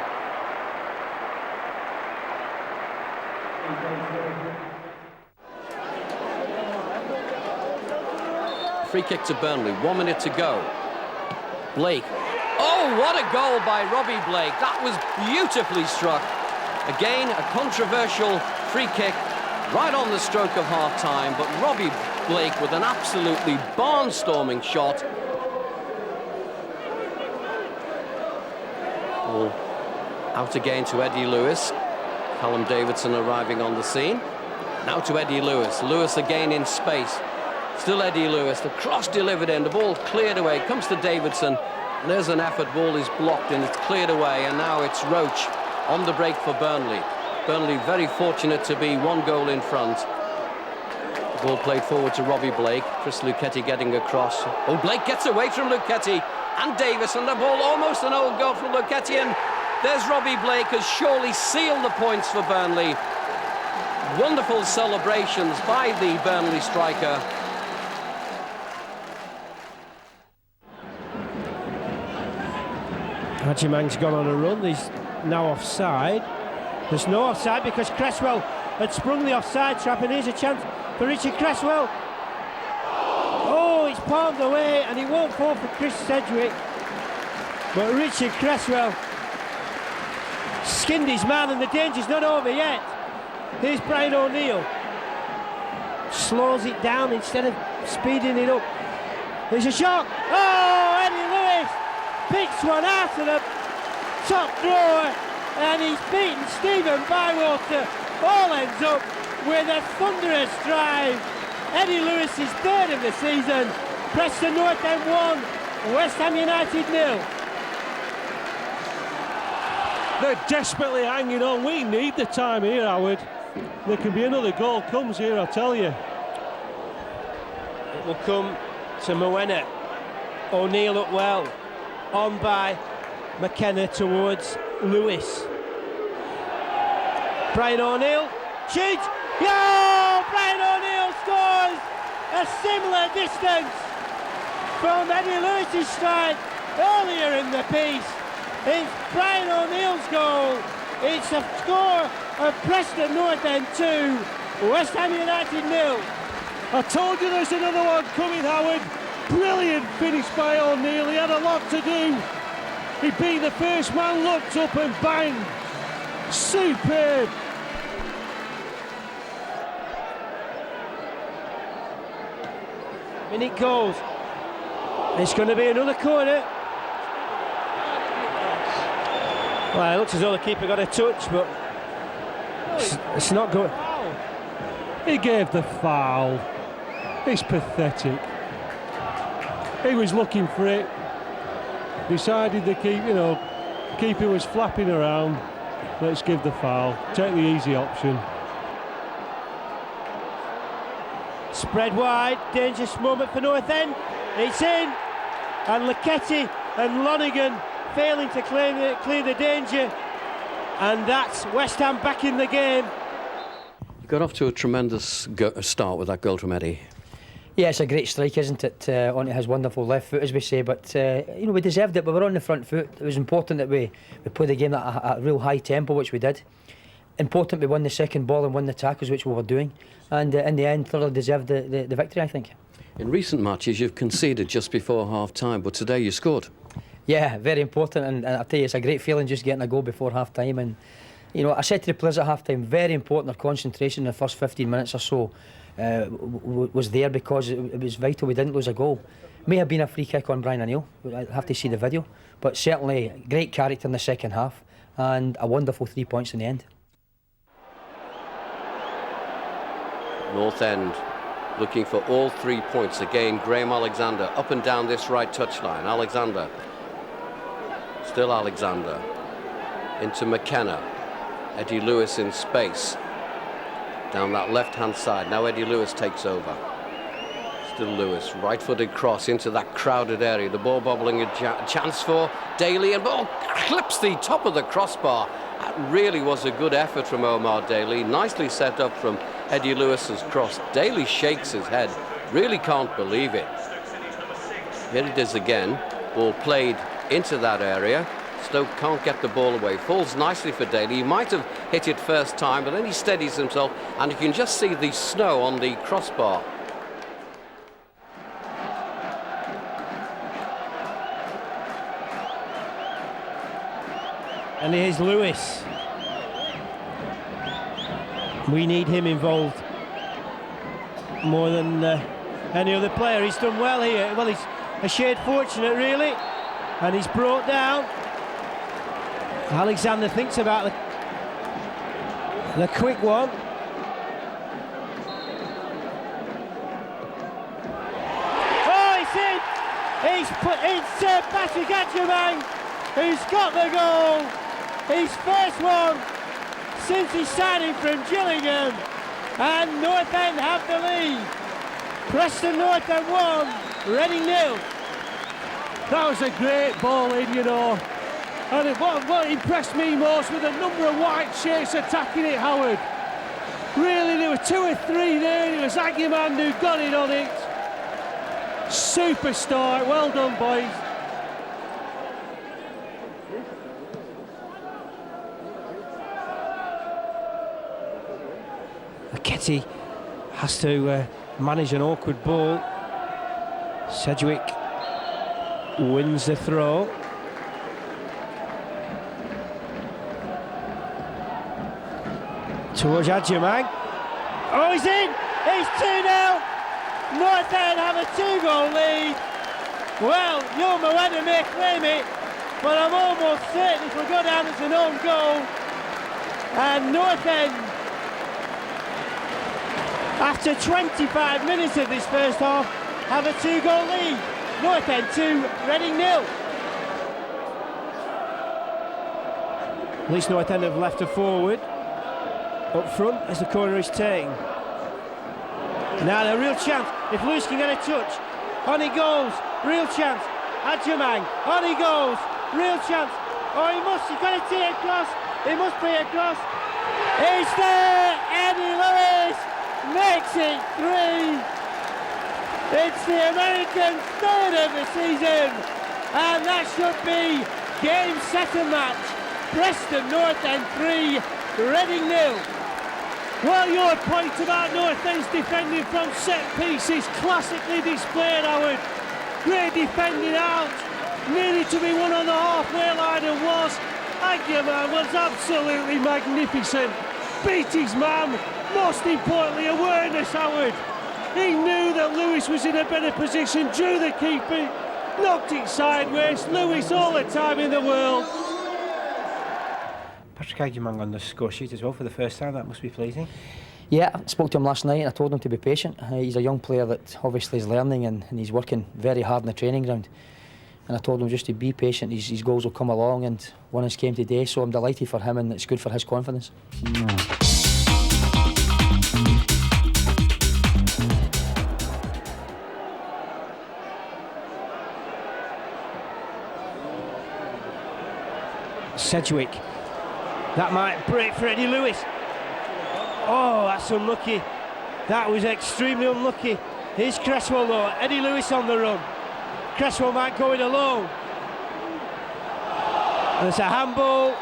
Free kick to Burnley, 1 minute to go. Blake. Oh, what a goal by Robbie Blake. That was beautifully struck. Again, a controversial free kick right on the stroke of half-time, but Robbie Blake with an absolutely barnstorming shot. Ball out again to Eddie Lewis. Callum Davidson arriving on the scene. Now to Eddie Lewis. Lewis again in space. Still Eddie Lewis. The cross delivered in. The ball cleared away. Comes to Davidson. And there's an effort. Ball is blocked and it's cleared away. And now it's Roach on the break for Burnley. Burnley very fortunate to be 1 goal in front. The ball played forward to Robbie Blake. Chris Luchetti getting across. Oh, Blake gets away from Luchetti and Davis, and the ball almost an old goal from Luchetti, and there's Robbie Blake has surely sealed the points for Burnley. Wonderful celebrations by the Burnley striker. Hachimang's gone on a run. He's now offside. There's no offside because Cresswell had sprung the offside trap, and here's a chance for Richard Cresswell. Oh, it's palmed away, and he won't fall for Chris Sedgwick. But Richard Cresswell skinned his man, and the danger's not over yet. Here's Brian O'Neill. Slows it down instead of speeding it up. There's a shot. Oh, Eddie Lewis picks one out of the top drawer, and he's beaten Stephen Bywater. All ends up with a thunderous drive. Eddie Lewis is 3rd of the season. Preston North End 1, West Ham United 0. They're desperately hanging on. We need the time here, Howard. There can be another goal comes here, I tell you. It will come to Mwena. O'Neill up well. On by McKenna towards Lewis. Brian O'Neill shoots. Yeah! Brian O'Neill scores a similar distance from Eddie Lewis's strike earlier in the piece. It's Brian O'Neill's goal. It's a score of Preston North End 2, West Ham United 0. I told you there's another one coming, Howard. Brilliant finish by O'Neill. He had a lot to do. He beat the first man, looked up and bang. Superb. In it goes. It's going to be another corner. Well, it looks as though the keeper got a touch, but it's not good. He gave the foul. It's pathetic. He was looking for it. Decided the keeper was flapping around. Let's give the foul. Take the easy option. Spread wide, dangerous moment for North End. It's in, and Laketti and Lonergan failing to clear the danger, and that's West Ham back in the game. You got off to a tremendous start with that goal from Eddie. Yeah, it's a great strike, isn't it? Onto his wonderful left foot, as we say. But we deserved it. We were on the front foot. It was important that we played the game at a real high tempo, which we did. Important we won the second ball and won the tackles, which we were doing. And in the end, thoroughly deserved the victory, I think. In recent matches, you've conceded just before half-time, but today you scored. Yeah, very important. And I tell you, it's a great feeling just getting a goal before half-time. And I said to the players at half-time, very important our concentration in the first 15 minutes or so. Was there because it was vital we didn't lose a goal. May have been a free kick on Brian O'Neill. I have to see the video, but certainly great character in the second half and a wonderful 3 points in the end. North End looking for all 3 points again. Graham Alexander up and down this right touchline. Alexander, still Alexander, into McKenna. Eddie Lewis in space. Down that left-hand side. Now Eddie Lewis takes over. Still Lewis. Right-footed cross into that crowded area. The ball bobbling, a chance for Daly, and ball clips the top of the crossbar. That really was a good effort from Omar Daly. Nicely set up from Eddie Lewis's cross. Daly shakes his head. Really can't believe it. Here it is again. Ball played into that area. Stoke can't get the ball away. Falls nicely for Daly. He might have hit it first time, but then he steadies himself, and you can just see the snow on the crossbar. And here's Lewis. We need him involved more than any other player. He's done well here. Well, he's a shade fortunate, really, and he's brought down. Alexander thinks about the quick one. Oh, it's in! It's Patrick Atchemang who's got the goal. His first one since his signing from Gillingham, and North End have the lead. Preston North End 1, Reading 0. That was a great ball in, And what impressed me most was the number of white shirts attacking it, Howard. Really, there were 2 or 3 there. It was Aguiman who got it on it. Superstar. Well done, boys. Laketti has to manage an awkward ball. Sedgwick wins the throw. Towards Adjumang. Oh, he's in! It's 2-0! North End have a 2-goal lead. Well, your Mwena may claim it, but I'm almost certain it will go down as an own goal. And North End, after 25 minutes of this first half, have a 2-goal lead. North End 2, Reading 0. At least North End have left a forward up front as the corner is taken. Now a real chance, if Lewis can get a touch, on he goes, real chance, Adjumang, on he goes, real chance, oh he's got to tee across, he must be across, it's there, Andy Lewis makes it 3, it's the American third of the season, and that should be game, set and match. Preston North End 3, Reading 0. Well, your point about North End's defending from set pieces, classically displayed, Howard. Great defending out, nearly to be one on the halfway line, and was. Agyeman was absolutely magnificent. Beat his man, most importantly, awareness, Howard. He knew that Lewis was in a better position, drew the keeper, knocked it sideways. Lewis all the time in the world. Patrick Agyeman on the score sheet as well for the first time, that must be pleasing. Yeah, I spoke to him last night and I told him to be patient. He's a young player that obviously is learning and he's working very hard in the training ground. And I told him just to be patient, his goals will come along, and one has came today, so I'm delighted for him and it's good for his confidence. Sedgwick, that might break for Eddie Lewis. Oh, that's unlucky. That was extremely unlucky. Here's Cresswell though, Eddie Lewis on the run. Cresswell might go it alone. There's a handball.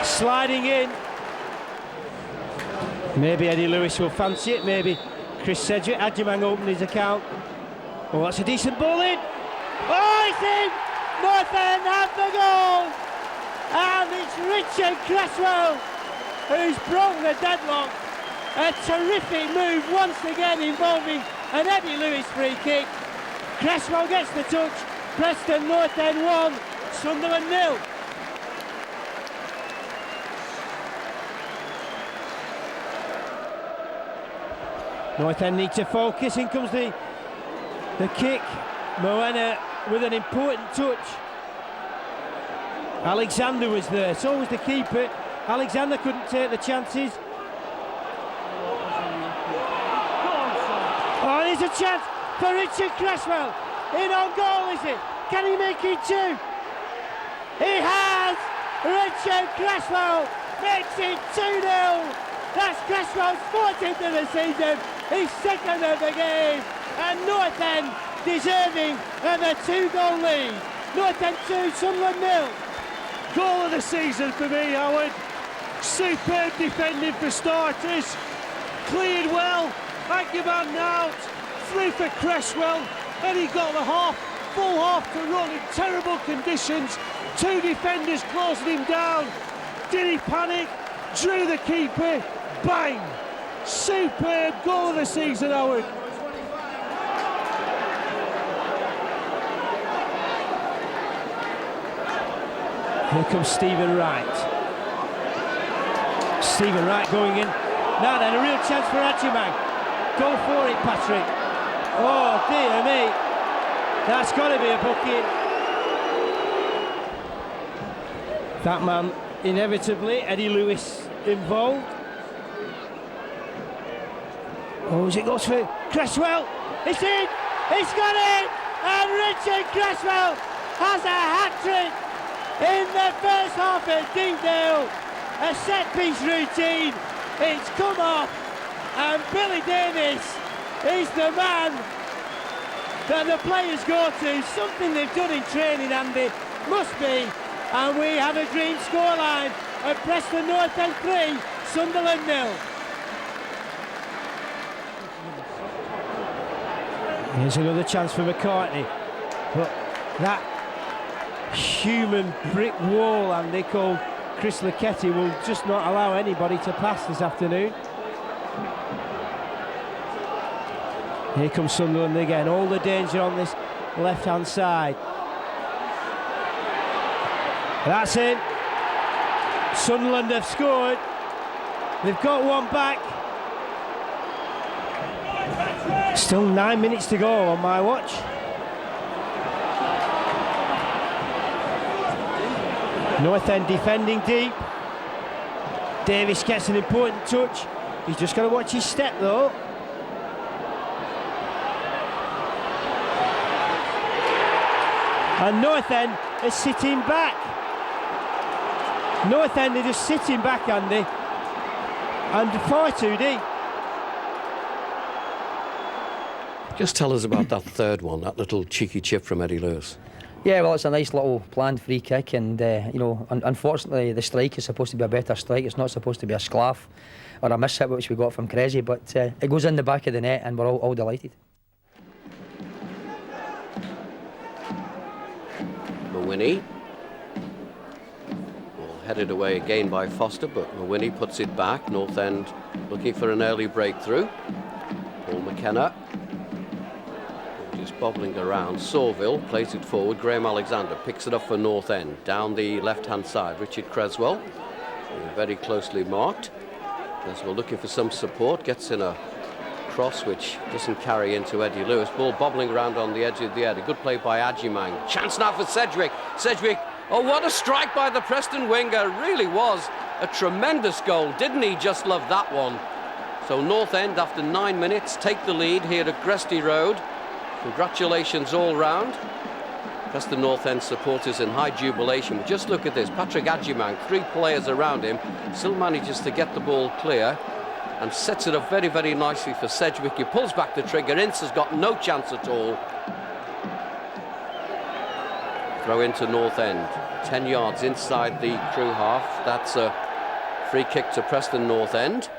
Sliding in. Maybe Eddie Lewis will fancy it, maybe Chris Sedgwick. Adjumang opened his account. Oh, that's a decent ball in. Oh, it's in! North End have the goal! And it's Richard Cresswell who's broken the deadlock. A terrific move once again involving an Eddie Lewis free kick. Cresswell gets the touch. Preston North End 1, Sunderland 0. North End need to focus. In comes the kick. Moena with an important touch. Alexander was there, so was the keeper. Alexander couldn't take the chances. Oh, there's a chance for Richard Cresswell. In on goal, is it? Can he make it 2? He has! Richard Cresswell makes it 2-0. That's Cresswell's 14th of the season. He's second of the game. And North End deserving of a 2-goal lead. North End 2, Sunderland 0. Goal of the season for me, Howard. Superb defending for starters. Cleared well. Agyeman out. Through for Cresswell. And he got the full half to run in terrible conditions. 2 defenders closing him down. Did he panic? Drew the keeper. Bang! Superb goal of the season, Howard. Here comes Stephen Wright. Stephen Wright going in. Now then, a real chance for Adjumang. Go for it, Patrick. Oh, dear me. That's got to be a booking. That man, inevitably, Eddie Lewis involved. Oh, as it goes for Cresswell. It's in. It's got it. And Richard Cresswell has a hat-trick in the first half of Deepdale. A set-piece routine. It's come off. And Billy Davies is the man that the players go to. Something they've done in training, Andy. Must be. And we have a dream scoreline of Preston North End 3, Sunderland 0. Here's another chance for McCartney. But that human brick wall, Andy, called Chris Lucchetti, will just not allow anybody to pass this afternoon. Here comes Sunderland again. All the danger on this left-hand side. That's it. Sunderland have scored. They've got one back. Still 9 minutes to go on my watch. North End defending deep. Davies gets an important touch. He's just got to watch his step though. And North End is sitting back. North End are just sitting back, Andy, and far too deep. Just tell us about that third one, that little cheeky chip from Eddie Lewis. Yeah, well, it's a nice little planned free kick, and you know, unfortunately, the strike is supposed to be a better strike. It's not supposed to be a sclaff or a miss hit, which we got from Cressy, but it goes in the back of the net, and we're all delighted. Mawhinney. Ball headed away again by Foster, but Mawhinney puts it back. North End looking for an early breakthrough. Paul McKenna. Just bobbling around. Sauville plays it forward. Graham Alexander picks it up for North End. Down the left-hand side, Richard Cresswell. Very closely marked. Cresswell looking for some support. Gets in a cross which doesn't carry into Eddie Lewis. Ball bobbling around on the edge of the area. Good play by Adjimang. Chance now for Sedgwick. Sedgwick, oh, what a strike by the Preston winger. Really was a tremendous goal. Didn't he just love that one? So North End, after 9 minutes, take the lead here at Gresty Road. Congratulations all round. Preston North End supporters in high jubilation. But just look at this. Patrick Adjimang, 3 players around him, still manages to get the ball clear and sets it up very, very nicely for Sedgwick. He pulls back the trigger. Ince has got no chance at all. Throw into North End. 10 yards inside the Crewe half. That's a free kick to Preston North End.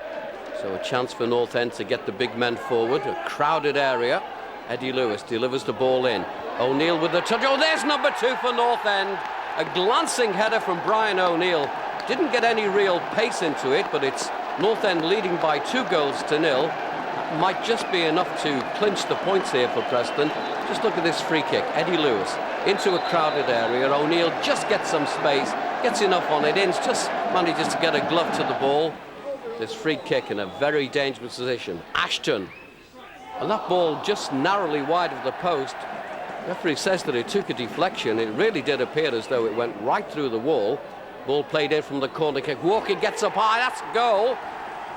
So a chance for North End to get the big men forward. A crowded area. Eddie Lewis delivers the ball in. O'Neill with the touch. Oh, there's number 2 for North End. A glancing header from Brian O'Neill. Didn't get any real pace into it, but it's North End leading by 2-0. That might just be enough to clinch the points here for Preston. Just look at this free kick. Eddie Lewis into a crowded area. O'Neill just gets some space, gets enough on it. Ince just manages to get a glove to the ball. This free kick in a very dangerous position. Ashton. And that ball just narrowly wide of the post. The referee says that it took a deflection. It really did appear as though it went right through the wall. Ball played in from the corner kick. Walker gets up high. That's a goal.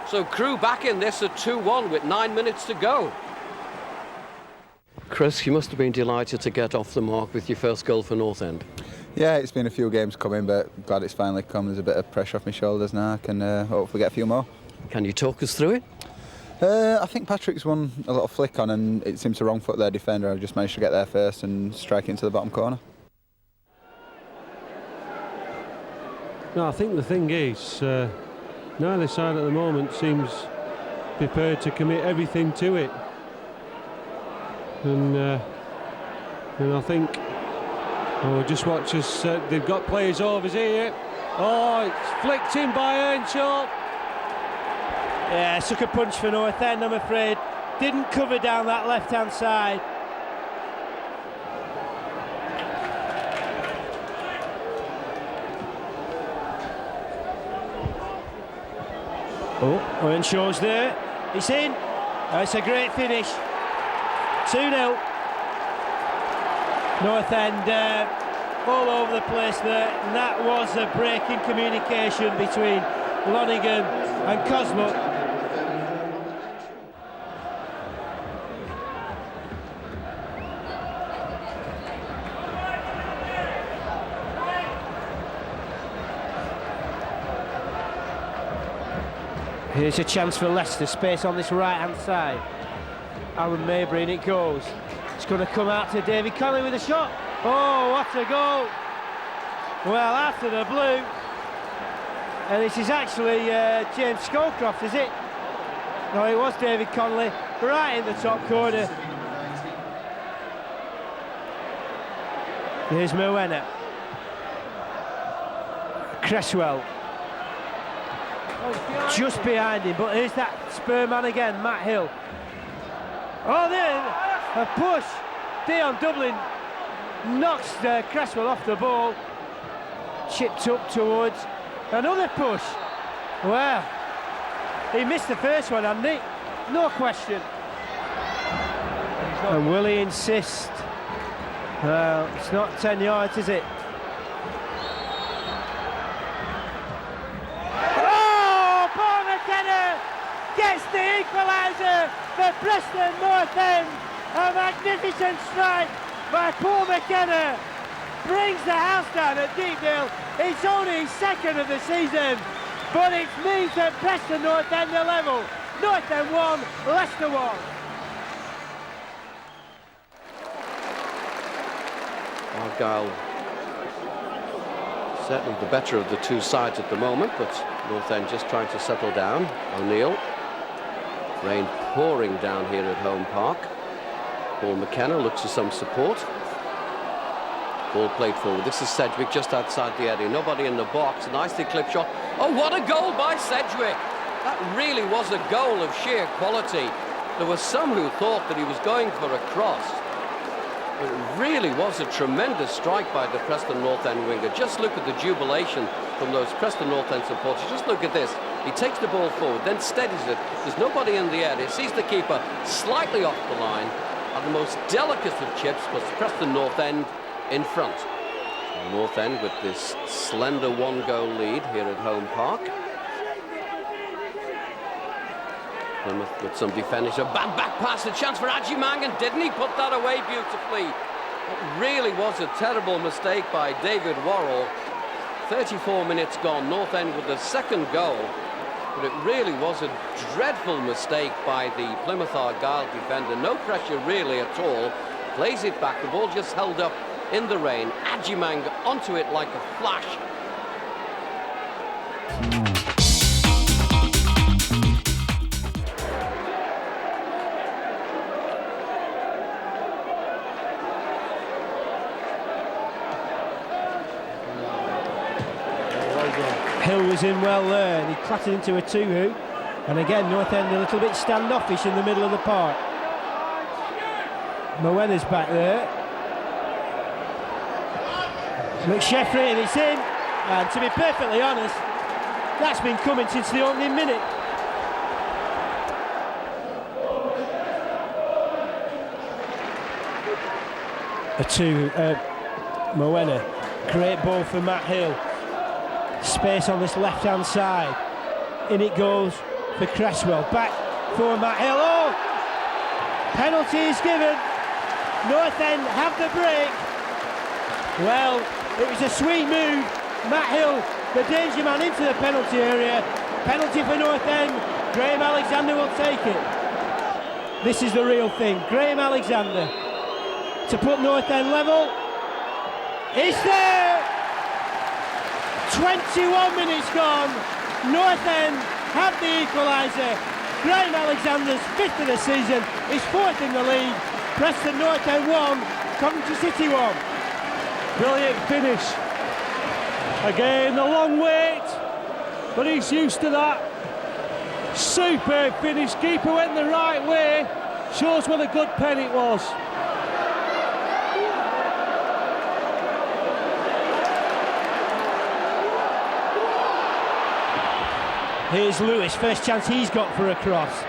So Crewe back in this at 2-1 with 9 minutes to go. Chris, you must have been delighted to get off the mark with your first goal for North End. Yeah, it's been a few games coming, but glad it's finally come. There's a bit of pressure off my shoulders now. I can hopefully get a few more. Can you talk us through it? I think Patrick's won a little flick on, and it seems to wrong foot their defender. I just managed to get there first and strike into the bottom corner. No, I think the thing is, neither side at the moment seems prepared to commit everything to it. And I think, oh, just watch us, they've got players overs here. Oh, it's flicked in by Earnshaw. Yeah, sucker punch for North End, I'm afraid. Didn't cover down that left-hand side. Oh, Earnshaw's there. He's in. It's a great finish. 2-0. North End all over the place there. And that was a break in communication between Lonergan and Cosmo. Here's a chance for Leicester, space on this right-hand side. Aaron Mabry, and it goes. It's going to come out to David Connolly with a shot. Oh, what a goal! Well, after the blue, and this is actually James Scholecroft, is it? No, it was David Connolly, right in the top corner. Here's Mawhinney. Cresswell. Just behind him, but here's that spur man again, Matt Hill. Oh, there, a push. Dion Dublin knocks Cresswell off the ball. Chipped up towards another push. Well, he missed the first one, hadn't he? No question. And will he insist? Well, it's not 10 yards, is it? Gets the equaliser for Preston North End. A magnificent strike by Paul McKenna. brings the house down at Deepdale. It's only his second of the season, but it means that Preston North End are level. North End 1, Leicester 1. Argyle certainly the better of the two sides at the moment, but North End just trying to settle down. O'Neill. Rain pouring down here at Home Park. Paul McKenna looks for some support. Ball played forward. This is Sedgwick just outside the area. Nobody in the box. Nicely clipped shot. Oh, what a goal by Sedgwick! That really was a goal of sheer quality. There were some who thought that he was going for a cross. But it really was a tremendous strike by the Preston North End winger. Just look at the jubilation from those Preston North End supporters. Just look at this. He takes the ball forward, then steadies it. There's nobody in the area. Sees the keeper slightly off the line. And the most delicate of chips was Preston North End in front. North End with this slender one-goal lead here at Home Park. Plymouth with some defending. A bad back pass, a chance for Adjumang, and didn't he put that away beautifully? It really was a terrible mistake by David Worrell. 34 minutes gone, North End with the second goal. But it really was a dreadful mistake by the Plymouth Argyle defender. No pressure really at all. Plays it back, the ball just held up in the rain. Adjumang onto it like a flash. Hill was in well there, and he clattered into a two-hoop. And again, North End a little bit standoffish in the middle of the park. Moena's back there. McSheffrey, and it's in. And to be perfectly honest, that's been coming since the opening minute. Moena, great ball for Matt Hill. Space on this left-hand side. In it goes for Cresswell. Back for Matt Hill. Oh! Penalty is given. North End have the break. Well, it was a sweet move. Matt Hill, the danger man, into the penalty area. Penalty for North End. Graham Alexander will take it. This is the real thing. Graham Alexander to put North End level. It's there! 21 minutes gone. North End have the equaliser. Graham Alexander's fifth of the season. He's fourth in the league. Preston North End 1, Coventry City 1. Brilliant finish. Again, a long wait, but he's used to that. Superb finish. Keeper went the right way. Shows what a good pen it was. Here's Lewis, first chance he's got for a cross.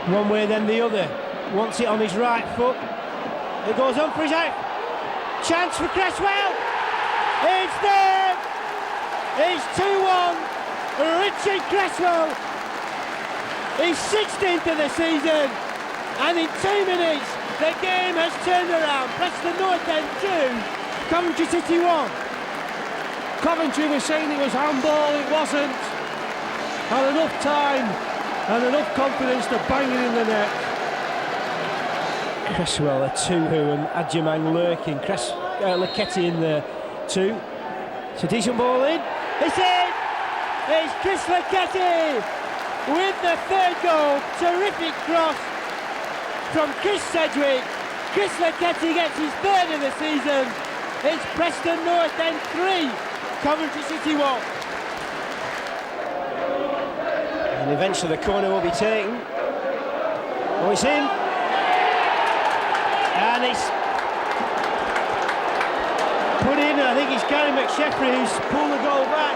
One way then the other. Wants it on his right foot. It goes on for his out. Chance for Cresswell. It's there. It's 2-1. Richard Cresswell. He's 16th of the season. And in 2 minutes, the game has turned around. Preston North End 2, Coventry City 1. Coventry was saying it was handball, it wasn't. Had enough time and enough confidence to bang it in the net. Cresswell a two-hoo and Adjumang lurking. Leketti in there too. It's a decent ball in. It's in! It's Chris Leketti with the third goal. Terrific cross from Chris Sedgwick. Chris Leketti gets his third of the season. It's Preston North End 3. Coventry City 1. And eventually the corner will be taken. Oh, it's in. And it's put in. I think it's Gary McSheffrey who's pulled the goal back.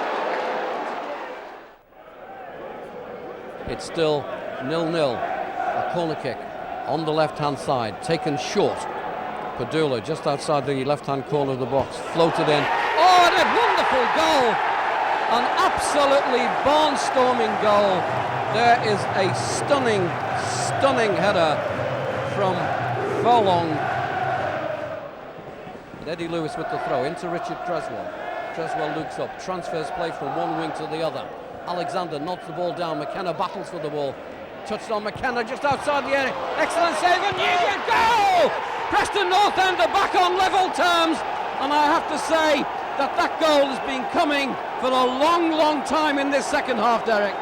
It's still 0-0. A corner kick on the left-hand side, taken short. Padula just outside the left-hand corner of the box, floated in. Oh, and a wonderful goal! An absolutely barnstorming goal. There is a stunning, stunning header from Furlong. Eddie Lewis with the throw into Richard Cresswell. Cresswell looks up, transfers play from one wing to the other. Alexander nods the ball down. McKenna battles for the ball. Touched on McKenna just outside the area. Excellent save and Nugent. Goal! Preston North End are back on level terms, and I have to say that goal has been coming for a long time in this second half, Derek.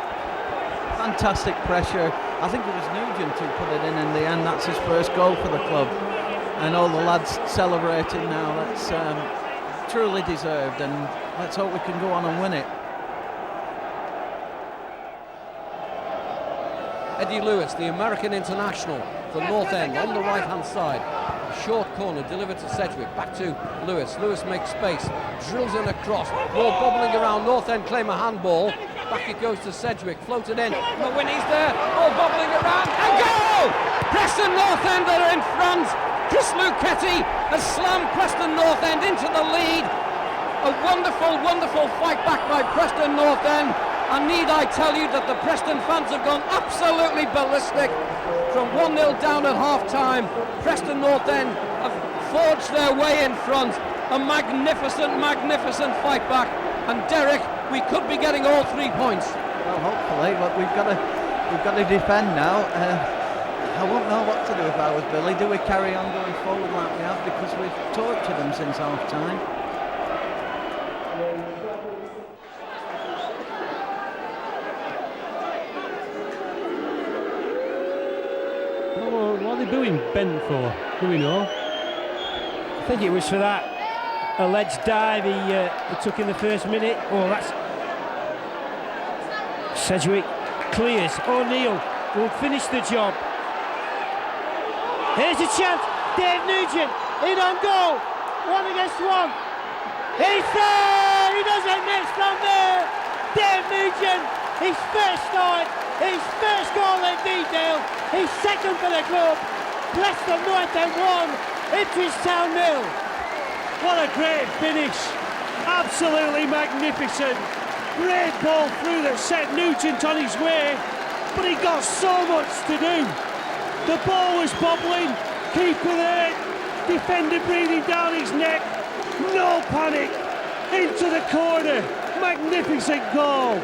Fantastic pressure. I think it was Nugent who put it in the end. That's his first goal for the club, and all the lads celebrating now. That's truly deserved, and let's hope we can go on and win it. Eddie Lewis, the American international for North End, on the right-hand side. A short corner delivered to Sedgwick. Back to Lewis. Lewis makes space, drills in a cross. Ball bobbling around. North End claim a handball. Back it goes to Sedgwick. Floated in. McWhinney's there. Ball bobbling around. And goal! Preston North End are in front. Chris Luchetti has slammed Preston North End into the lead. A wonderful fight back by Preston North End. And need I tell you that the Preston fans have gone absolutely ballistic from 1-0 down at half-time. Preston North End have forged their way in front. A magnificent fight back. And Derek, we could be getting all 3 points. Well, hopefully, but we've got to defend now. I won't know what to do if I was Billy. Do we carry on going forward like we have, because we've tortured them since half-time? What are they booing Bent for? Do we know? I think it was for that alleged dive he took in the first minute. Oh, that's... Sedgwick clears. O'Neill will finish the job. Here's a chance. Dave Nugent in on goal. 1 against 1. He's there. He does it next from there. Dave Nugent, his first start, his first goal at Deedale, his second for the club. Preston North End 1, Ipswich Town 0. What a great finish. Absolutely magnificent. Great ball through that set Nugent on his way, but he got so much to do. The ball was bobbling, keeper there, defender breathing down his neck, no panic, into the corner, magnificent goal.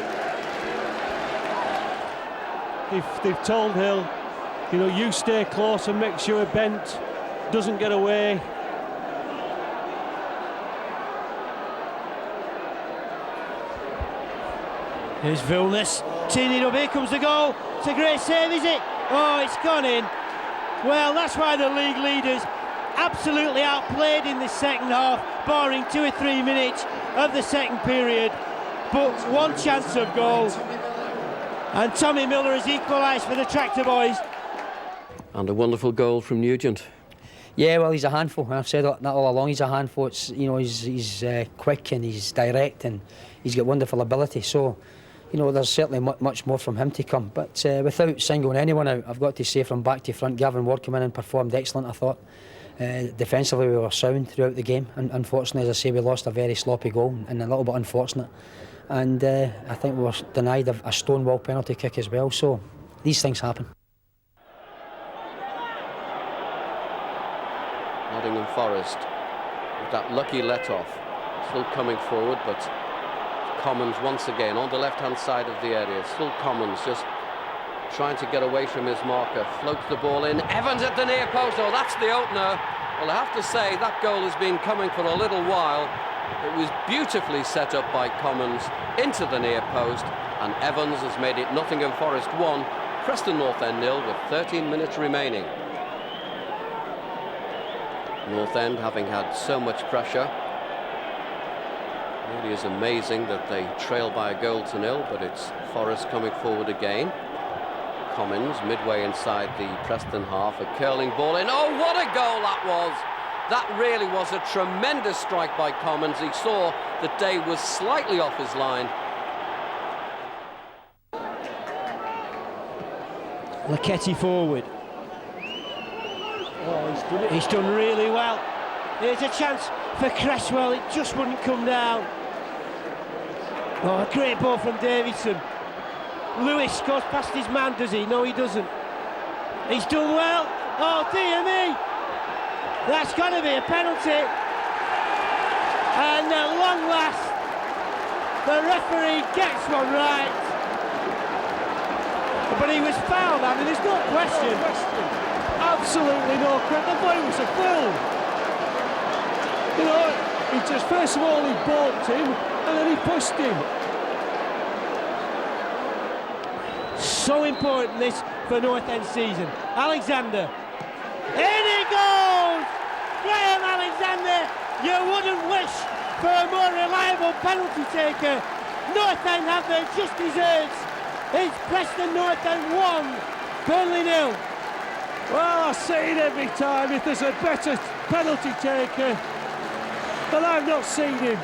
They've told Hill, you know, you stay close and make sure Bent doesn't get away. Here's Vilnius, teeing up, here comes the goal. It's a great save, is it? Oh, it's gone in. Well, that's why the league leaders absolutely outplayed in the second half, barring 2 or 3 minutes of the second period. But one chance of goal, and Tommy Miller has equalised for the Tractor Boys. And a wonderful goal from Nugent. Yeah, well, he's a handful. I've said that all along. He's a handful. It's, you know, he's quick and he's direct and he's got wonderful ability. So, you know, there's certainly much more from him to come. But without singling anyone out, I've got to say from back to front, Gavin Ward came in and performed excellent, I thought. Defensively, we were sound throughout the game. And unfortunately, as I say, we lost a very sloppy goal and a little bit unfortunate. And I think we were denied a stonewall penalty kick as well. So these things happen. Nottingham Forest with that lucky let-off. Still coming forward, but Commons once again on the left-hand side of the area. Still Commons just trying to get away from his marker. Floats the ball in. Evans at the near post. Oh, that's the opener. Well, I have to say that goal has been coming for a little while. It was beautifully set up by Commons into the near post, and Evans has made it Nottingham Forest 1, Preston North End 0 with 13 minutes remaining. North End having had so much pressure. It really is amazing that they trail by a goal to 0, but it's Forest coming forward again. Commons midway inside the Preston half, a curling ball in. Oh, what a goal that was! That really was a tremendous strike by Commons. He saw that Day was slightly off his line. Luchetti forward. Oh, he's done really well. Here's a chance for Cresswell. It just wouldn't come down. Oh, a great ball from Davidson. Lewis goes past his man, does he? No, he doesn't. He's done well. Oh, dear me. That's got to be a penalty. And at long last, the referee gets one right. But he was fouled, I mean, there's no question. Absolutely no question. I thought it was a foul. You know, he just, first of all, he balked him, and then he pushed him. So important this for North End season. Alexander. In he goes! Graham Alexander, you wouldn't wish for a more reliable penalty taker. North End have their just desserts. It's Preston North End 1, Burnley 0. Well, I say it every time, if there's a better penalty taker, but I've not seen him.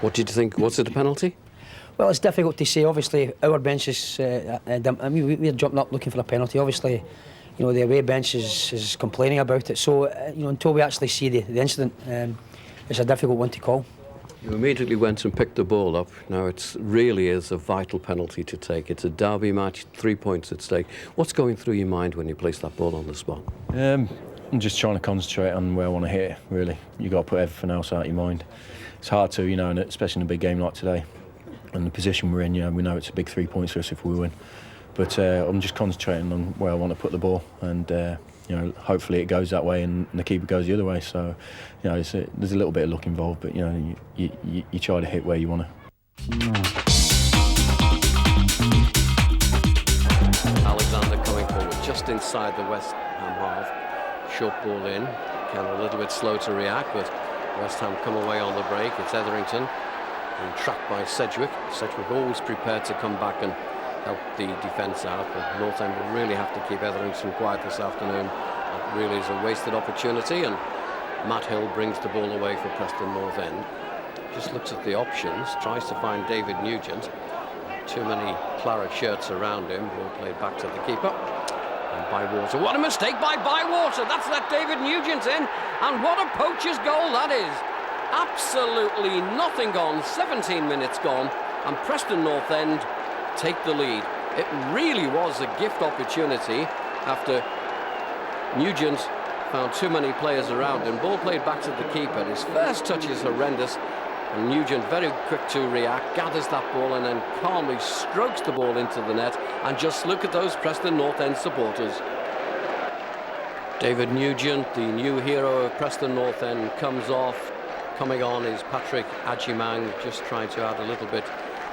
What did you think? Was it a penalty? Well, it's difficult to say. Obviously, our bench is. I mean, we're jumping up looking for a penalty. Obviously, you know, the away bench is complaining about it. So, you know, until we actually see the incident, it's a difficult one to call. You immediately went and picked the ball up. Now, it really is a vital penalty to take. It's a derby match, 3 points at stake. What's going through your mind when you place that ball on the spot? I'm just trying to concentrate on where I want to hit it, really. You've got to put everything else out of your mind. It's hard to, you know, and especially in a big game like today. And the position we're in, you know, we know it's a big 3 points for us if we win. But I'm just concentrating on where I want to put the ball, and you know, hopefully it goes that way and the keeper goes the other way. So, you know, there's a little bit of luck involved, but you know, you try to hit where you want to. Alexander coming forward just inside the West Ham half. Short ball in, kind of a little bit slow to react, but West Ham come away on the break. It's Etherington, and trapped by Sedgwick. Sedgwick always prepared to come back and help the defence out, but North End will really have to keep Etherington quiet this afternoon. That really is a wasted opportunity, and Matt Hill brings the ball away for Preston North End. Just looks at the options, tries to find David Nugent. Too many claret shirts around him. Ball played back to the keeper. And Bywater, what a mistake by Bywater! That's let David Nugent in, and what a poacher's goal that is! Absolutely nothing gone, 17 minutes gone, and Preston North End take the lead. It really was a gift opportunity after Nugent found too many players around him. Ball played back to the keeper. His first touch is horrendous, and Nugent very quick to react, gathers that ball and then calmly strokes the ball into the net. And just look at those Preston North End supporters. David Nugent, the new hero of Preston North End, comes off. Coming on is Patrick Adjimang, just trying to add a little bit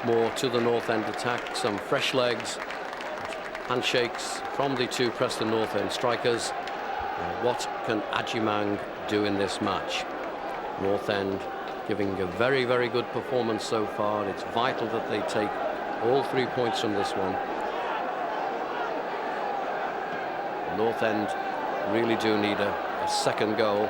more to the North End attack. Some fresh legs, handshakes from the two Preston North End strikers. What can Adjimang do in this match? North End giving a very, very good performance so far. It's vital that they take all 3 points from this one. North End really do need a second goal.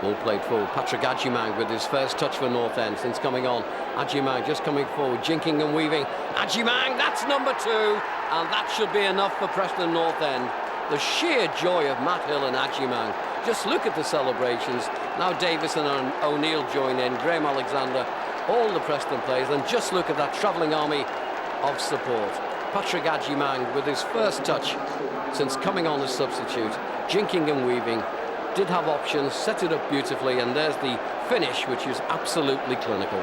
Ball played forward. Patrick Adjimang with his first touch for North End since coming on. Adjimang just coming forward, jinking and weaving. Adjimang, that's number 2, and that should be enough for Preston North End. The sheer joy of Matt Hill and Adjimang. Just look at the celebrations. Now Davis and O'Neill join in, Graham Alexander, all the Preston players, and just look at that travelling army of support. Patrick Adjimang with his first touch since coming on as substitute, jinking and weaving. Did have options, set it up beautifully, and there's the finish, which is absolutely clinical.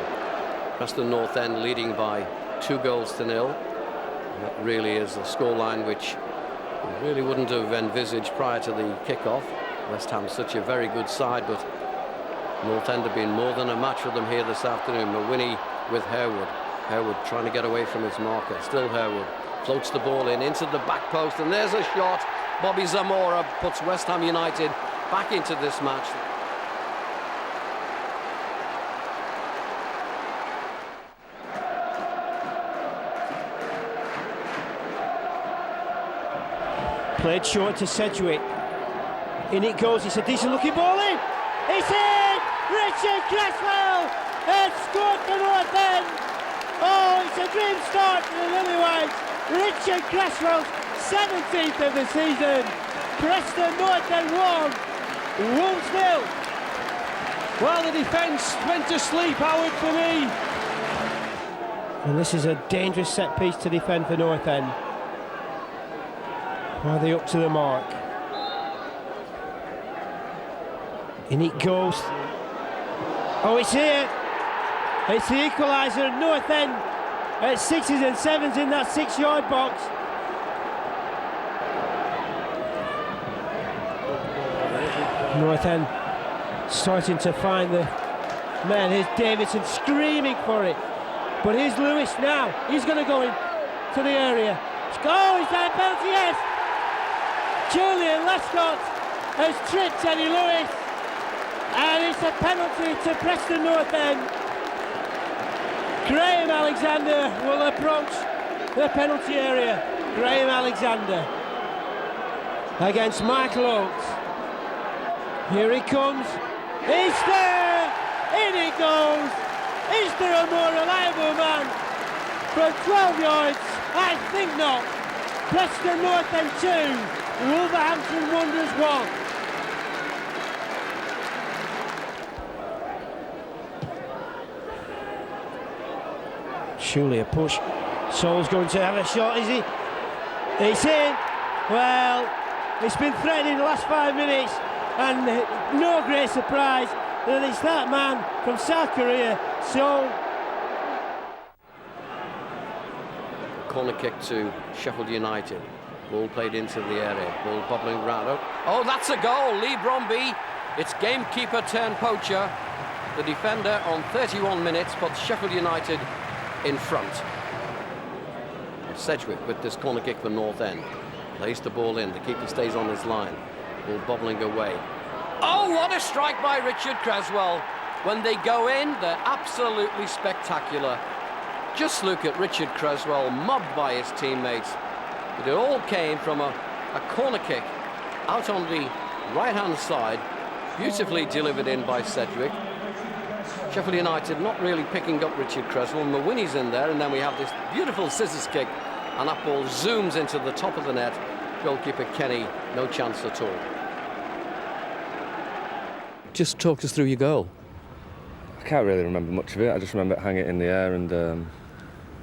Preston North End leading by 2 goals to 0. And that really is a scoreline which you really wouldn't have envisaged prior to the kick-off. West Ham's such a very good side, but North End have been more than a match for them here this afternoon. Mawhinney with Harewood. Harewood trying to get away from his marker. Still Harewood. Floats the ball in into the back post, and there's a shot. Bobby Zamora puts West Ham United back into this match. Played short to Sedgwick. In it goes, it's a decent looking ball in. It's in! Richard Cresswell has scored for North End. Oh, it's a dream start for the Lillywhites. Richard Cresswell's 17th of the season. Preston North End 1, Wolves 0. Well, the defence went to sleep, Howard, for me. And this is a dangerous set piece to defend for North End. Are they up to the mark? In it goes. Oh, it's here. It's the equaliser at North End at 6s and 7s in that 6-yard box. North End starting to find the man. Here's Davidson screaming for it. But here's Lewis now. He's going to go into the area. Oh, he's had a penalty, yes! Julian Lescott has tripped Eddie Lewis. And it's a penalty to Preston North End. Graham Alexander will approach the penalty area. Graham Alexander against Michael Oates. Here he comes. He's there! In he goes! Is there a more reliable man? From 12 yards? I think not. Preston North End 2, Wolverhampton Wanderers 1. Surely a push. Sol's going to have a shot, is he? It's in. Well, it's been threatening the last 5 minutes, and no great surprise that it's that man from South Korea, Sol. Corner kick to Sheffield United. Ball played into the area. Ball bobbling round. Oh, that's a goal. Lee Bromby. It's gamekeeper turned poacher. The defender on 31 minutes puts Sheffield United in front. Sedgwick with this corner kick for North End. Lays the ball in. The keeper stays on his line. Ball bobbling away. Oh, what a strike by Richard Cresswell. When they go in, they're absolutely spectacular. Just look at Richard Cresswell, mobbed by his teammates. But it all came from a corner kick out on the right-hand side, beautifully delivered in by Sedgwick. Sheffield United not really picking up Richard Cresswell. Mawini's in there, and then we have this beautiful scissors kick, and that ball zooms into the top of the net. Goalkeeper Kenny, no chance at all. Just talk us through your goal. I can't really remember much of it. I just remember it hanging it in the air and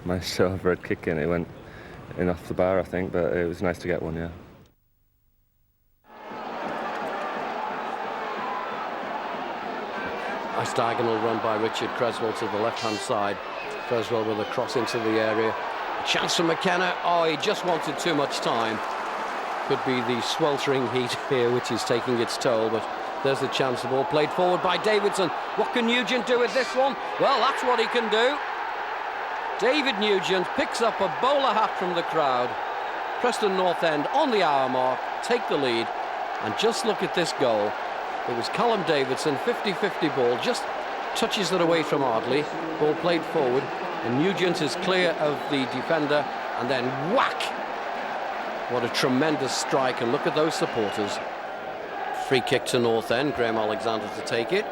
managed to have a red kick in. It went in off the bar, I think, but it was nice to get one, yeah. Nice diagonal run by Richard Cresswell to the left-hand side. Cresswell with a cross into the area. A chance for McKenna. Oh, he just wanted too much time. Could be the sweltering heat here, which is taking its toll, but there's the chance. The ball played forward by Davidson. What can Nugent do with this one? Well, that's what he can do. David Nugent picks up a bowler hat from the crowd. Preston North End on the hour mark take the lead, and just look at this goal. It was Callum Davidson, 50-50 ball, just touches it away from Ardley. Ball played forward, and Nugent is clear of the defender, and then whack! What a tremendous strike, and look at those supporters. Free kick to North End, Graham Alexander to take it.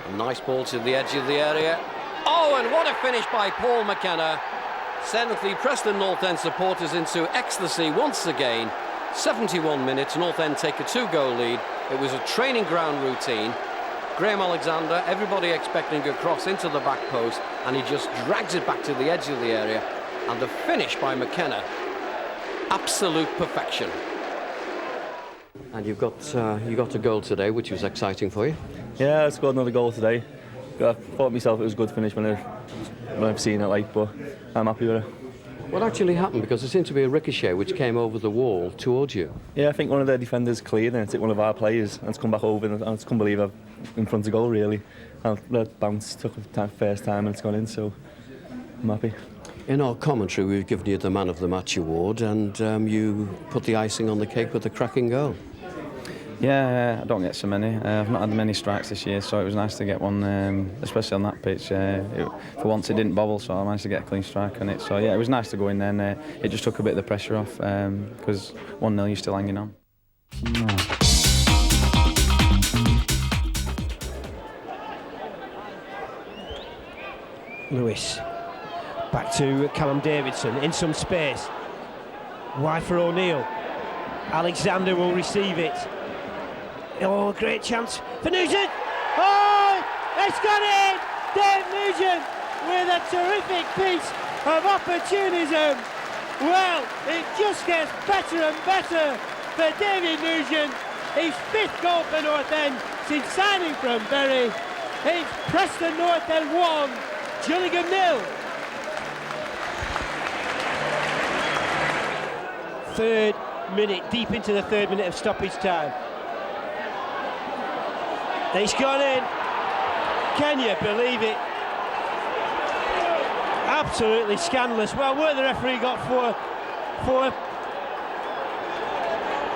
A nice ball to the edge of the area. Oh, and what a finish by Paul McKenna. Sent the Preston North End supporters into ecstasy once again. 71 minutes, North End take a 2-goal lead. It was a training ground routine. Graham Alexander, everybody expecting a cross into the back post, and he just drags it back to the edge of the area. And the finish by McKenna, absolute perfection. And you got a goal today, which was exciting for you. Yeah, I scored another goal today. I thought myself it was a good finish when I've seen it, but I'm happy with it. What actually happened? Because there seemed to be a ricochet which came over the wall towards you. Yeah, I think one of their defenders cleared and it took one of our players and it's come back over, and I just couldn't believe I'm in front of goal, really. And the bounce took the first time and it's gone in, so I'm happy. In our commentary, we've given you the Man of the Match award, and you put the icing on the cake with a cracking goal. Yeah, I don't get so many. I've not had many strikes this year, so it was nice to get one, especially on that pitch. For once it didn't bobble, so I managed to get a clean strike on it. So yeah, it was nice to go in there, and it just took a bit of the pressure off, because 1-0 you're still hanging on. Lewis, back to Callum Davidson, in some space. Wide for O'Neill. Alexander will receive it. Oh, great chance for Nugent. Oh, it's gone in. Dave Nugent with a terrific piece of opportunism. Well, it just gets better and better for David Nugent. His 5th goal for North End, captain signing from Bury. It's Preston North End 1, Gillingham 0. Third minute, deep into the third minute of stoppage time. He's gone in. Can you believe it? Absolutely scandalous. Well, where the referee got four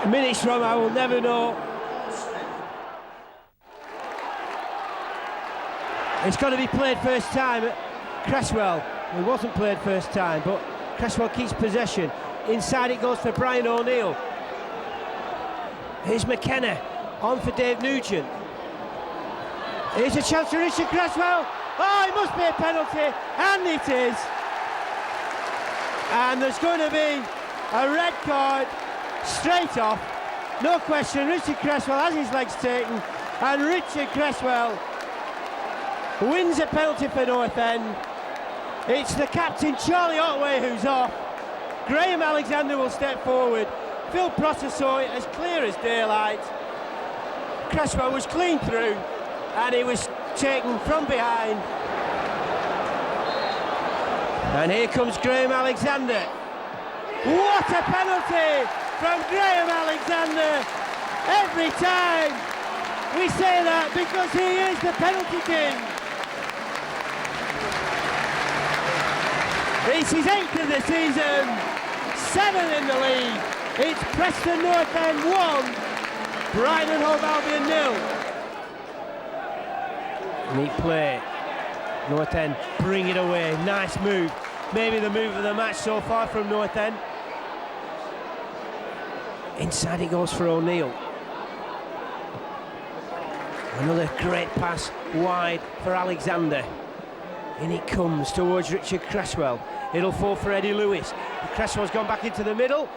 minutes from, I will never know. It's got to be played first time. Cresswell, it wasn't played first time, but Cresswell keeps possession. Inside it goes for Brian O'Neill. Here's McKenna, on for Dave Nugent. Here's a chance for Richard Cresswell. Oh, it must be a penalty, and it is. And there's going to be a red card straight off. No question, Richard Cresswell has his legs taken, and Richard Cresswell wins a penalty for North End. It's the captain, Charlie Otway, who's off. Graham Alexander will step forward. Phil Prosser saw it as clear as daylight. Cresswell was clean through, and he was taken from behind. And here comes Graham Alexander. What a penalty from Graham Alexander! Every time we say that because he is the penalty king. It's his 8th of the season, 7 in the league. It's Preston North End 1, Brighton and Hove Albion 0. Neat play. North End bring it away. Nice move. Maybe the move of the match so far from North End. Inside it goes for O'Neill. Another great pass wide for Alexander. In it comes towards Richard Cresswell. It'll fall for Eddie Lewis. Cresswell's gone back into the middle.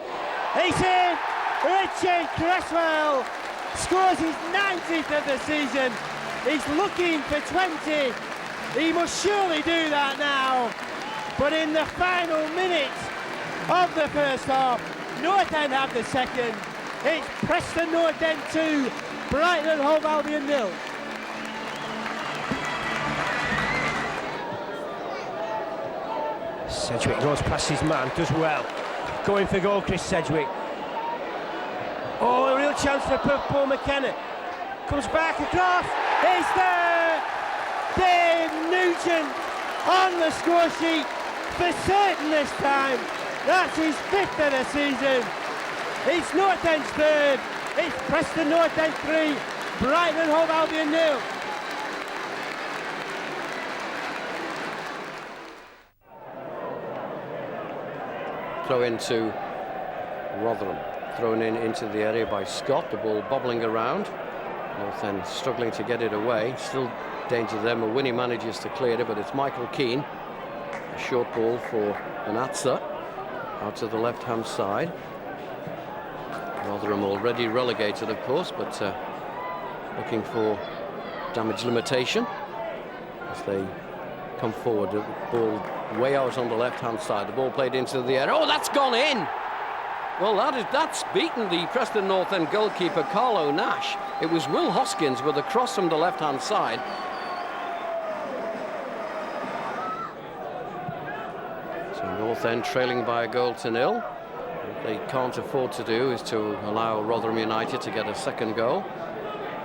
He's in! Richard Cresswell scores his 90th of the season. He's looking for 20. He must surely do that now. But in the final minutes of the first half, North End have the second. It's Preston North End 2, Brighton and Hove Albion 0. Sedgwick goes past his man, does well. Going for goal, Chris Sedgwick. Oh, a real chance for Paul McKenna. Comes back across. He's there! Dave Nugent on the score sheet for certain this time. That's his 5th of the season. It's North End's 3rd. It's Preston North End 3, Brighton and Hove Albion 0. Throw into Rotherham, thrown into the area by Scott, the ball bobbling around. North End struggling to get it away, still danger them. Winnie manages to clear it, but it's Michael Keane. A short ball for Anatsa out to the left-hand side. Rotherham already relegated, of course, but looking for damage limitation as they come forward. The ball way out on the left-hand side. The ball played into the air. Oh, that's gone in! Well, that's beaten the Preston North End goalkeeper, Carlo Nash. It was Will Hoskins with a cross from the left-hand side. So North End trailing by a goal to 0. What they can't afford to do is to allow Rotherham United to get a second goal.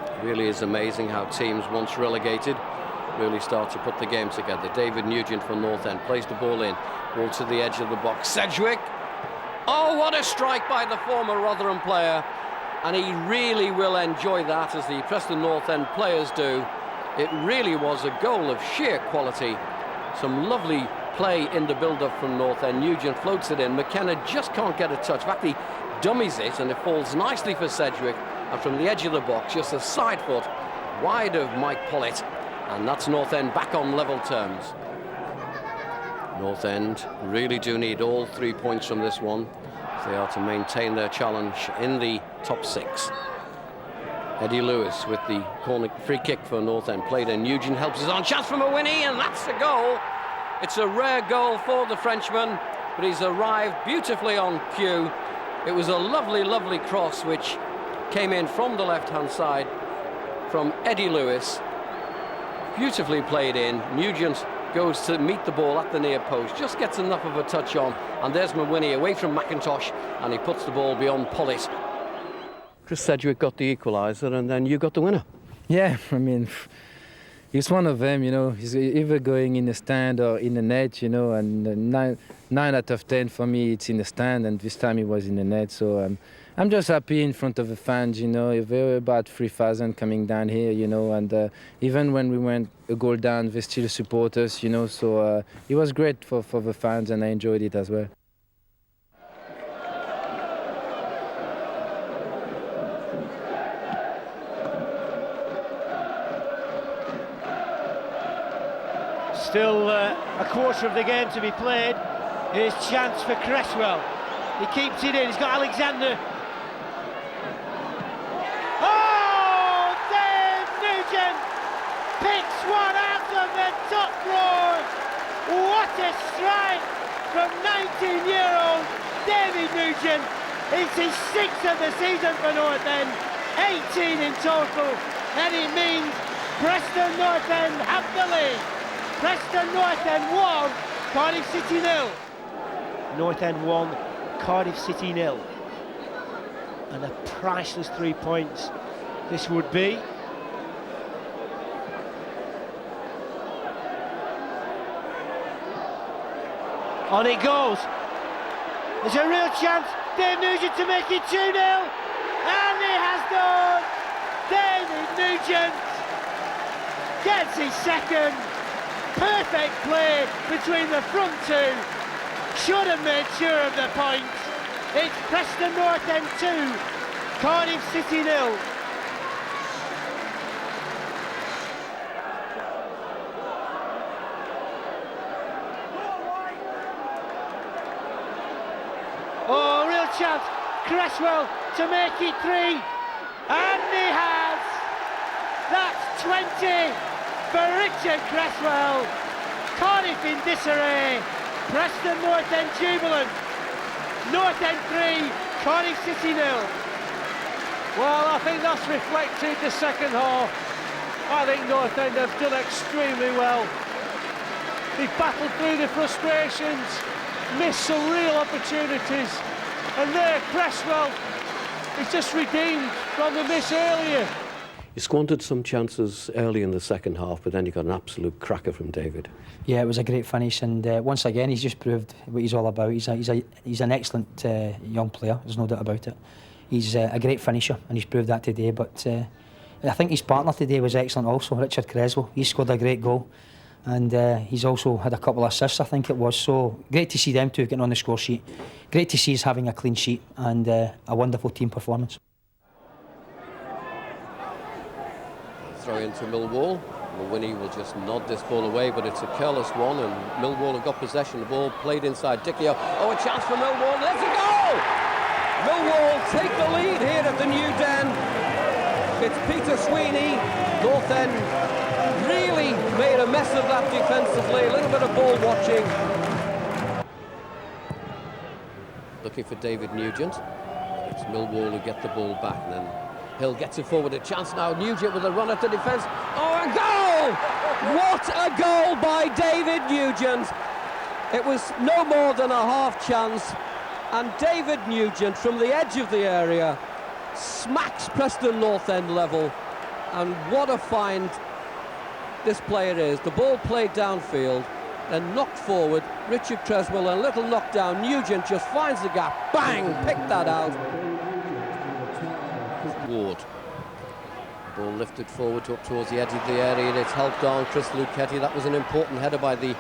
It really is amazing how teams, once relegated, really start to put the game together. David Nugent for North End plays the ball in. Ball to the edge of the box. Sedgwick! Oh, what a strike by the former Rotherham player. And he really will enjoy that, as the Preston North End players do. It really was a goal of sheer quality. Some lovely play in the build-up from North End. Nugent floats it in. McKenna just can't get a touch. In fact, he dummies it, and it falls nicely for Sedgwick. And from the edge of the box, just a side foot wide of Mike Pollett. And that's North End back on level terms. North End really do need all 3 points from this one if they are to maintain their challenge in the top 6. Eddie Lewis with the corner free kick for North End. Played in. Nugent helps us on. Chance from Winnie, and that's the goal. It's a rare goal for the Frenchman, but he's arrived beautifully on cue. It was a lovely, lovely cross which came in from the left-hand side. from Eddie Lewis. Beautifully played in. Nugent goes to meet the ball at the near post, just gets enough of a touch on, and there's McWhinney away from McIntosh, and he puts the ball beyond Pullis. Chris Sedgwick got the equaliser, and then you got the winner. Yeah, I mean, he's one of them, you know. He's either going in the stand or in the net, you know, and 9 out of 10 for me, it's in the stand, and this time he was in the net, so I'm just happy in front of the fans, you know. There were about 3,000 coming down here, you know, and even when we went a goal down, they still support us, you know, so it was great for the fans, and I enjoyed it as well. Still a quarter of the game to be played. Here's chance for Cresswell. He keeps it in, he's got Alexander. Oh, Dave Nugent picks one out of the top drawer. What a strike from 19-year-old David Nugent. It's his 6th of the season for North End, 18 in total, and it means Preston North End have the lead. Preston North End 1, Cardiff City 0. North End 1, Cardiff City 0. And a priceless 3 points this would be. On it goes. There's a real chance. Dave Nugent to make it 2-0. And he has done. David Nugent gets his second. Perfect play between the front two. Should have made sure of the points. It's Preston North End 2, Cardiff City 0. Oh, real chance. Cresswell to make it 3. And he has. That's 20 for Richard Cresswell. Cardiff in disarray. Preston North End jubilant. North End 3, Cardiff City 0. Well, I think that's reflected the second half. I think North End have done extremely well. They've battled through the frustrations, missed some real opportunities, and there Cresswell is just redeemed from the miss earlier. You squandered some chances early in the second half, but then you got an absolute cracker from David. Yeah, it was a great finish, and once again he's just proved what he's all about. He's an excellent young player, there's no doubt about it. He's a great finisher, and he's proved that today, but I think his partner today was excellent also, Richard Cresswell. He scored a great goal, and he's also had a couple of assists, I think it was, so great to see them two getting on the score sheet. Great to see us having a clean sheet, and a wonderful team performance. Throw into Millwall. McWhinney will just nod this ball away, but it's a careless one, and Millwall have got possession. The ball played inside Dicchio. Oh, a chance for Millwall. There's a goal! Millwall take the lead here at the New Den. It's Peter Sweeney. North End really made a mess of that defensively. A little bit of ball watching. Looking for David Nugent. It's Millwall who get the ball back, and then Hill gets it forward, a chance now. Nugent with a run at the defence. Oh, a goal! What a goal by David Nugent. It was no more than a half chance. And David Nugent, from the edge of the area, smacks Preston North End level. And what a find this player is. The ball played downfield, then knocked forward. Richard Cresswell, a little knockdown. Nugent just finds the gap. Bang! Picked that out. Ward. Ball lifted forward up towards the edge of the area, and it's helped on Chris Lucchetti. That was an important header by the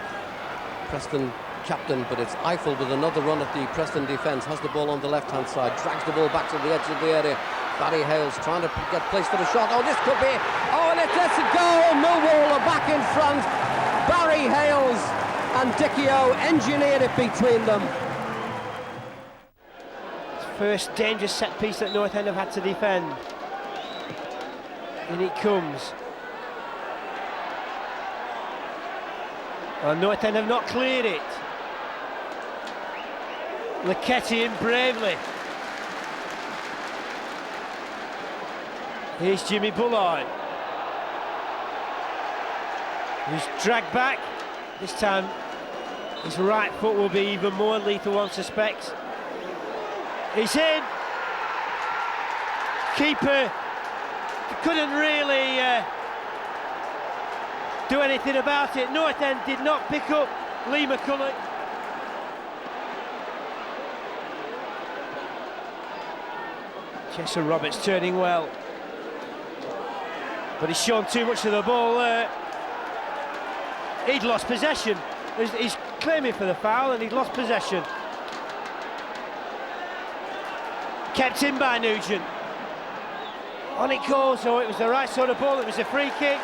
Preston captain, but it's Eiffel with another run at the Preston defence. Has the ball on the left-hand side, drags the ball back to the edge of the area. Barry Hales trying to get placed for the shot. Oh, this could be. Oh, and it's a goal. Millwall are back in front. Barry Hales and Dicchio engineered it between them. First dangerous set piece that North End have had to defend. In it comes. Well, North End have not cleared it. Lucchetti in bravely. Here's Jimmy Bullard. He's dragged back. This time his right foot will be even more lethal, one suspects. He's in. Keeper couldn't really do anything about it. North End did not pick up Lee McCulloch. Chester Roberts turning well, but he's shown too much of the ball there. He'd lost possession. He's claiming for the foul and he'd lost possession. Kept in by Nugent. On it goes, so it was the right sort of ball, it was a free kick.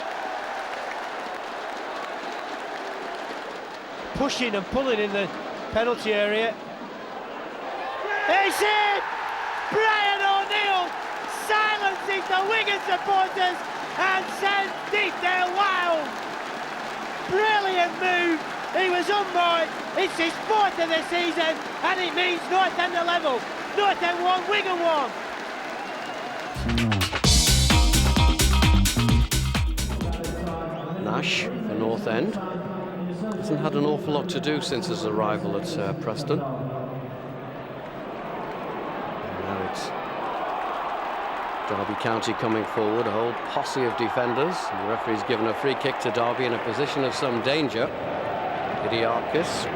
Pushing and pulling in the penalty area. It's in! Brian O'Neill silences the Wigan supporters and sends Deepdale wild. Brilliant move. He was unmoored. It's his 4th of the season and it means North End are level. North End 1, Wigan 1. Nash for North End. Hasn't had an awful lot to do since his arrival at Preston. Now it's Derby County coming forward, a whole posse of defenders. The referee's given a free kick to Derby in a position of some danger. Idiakis,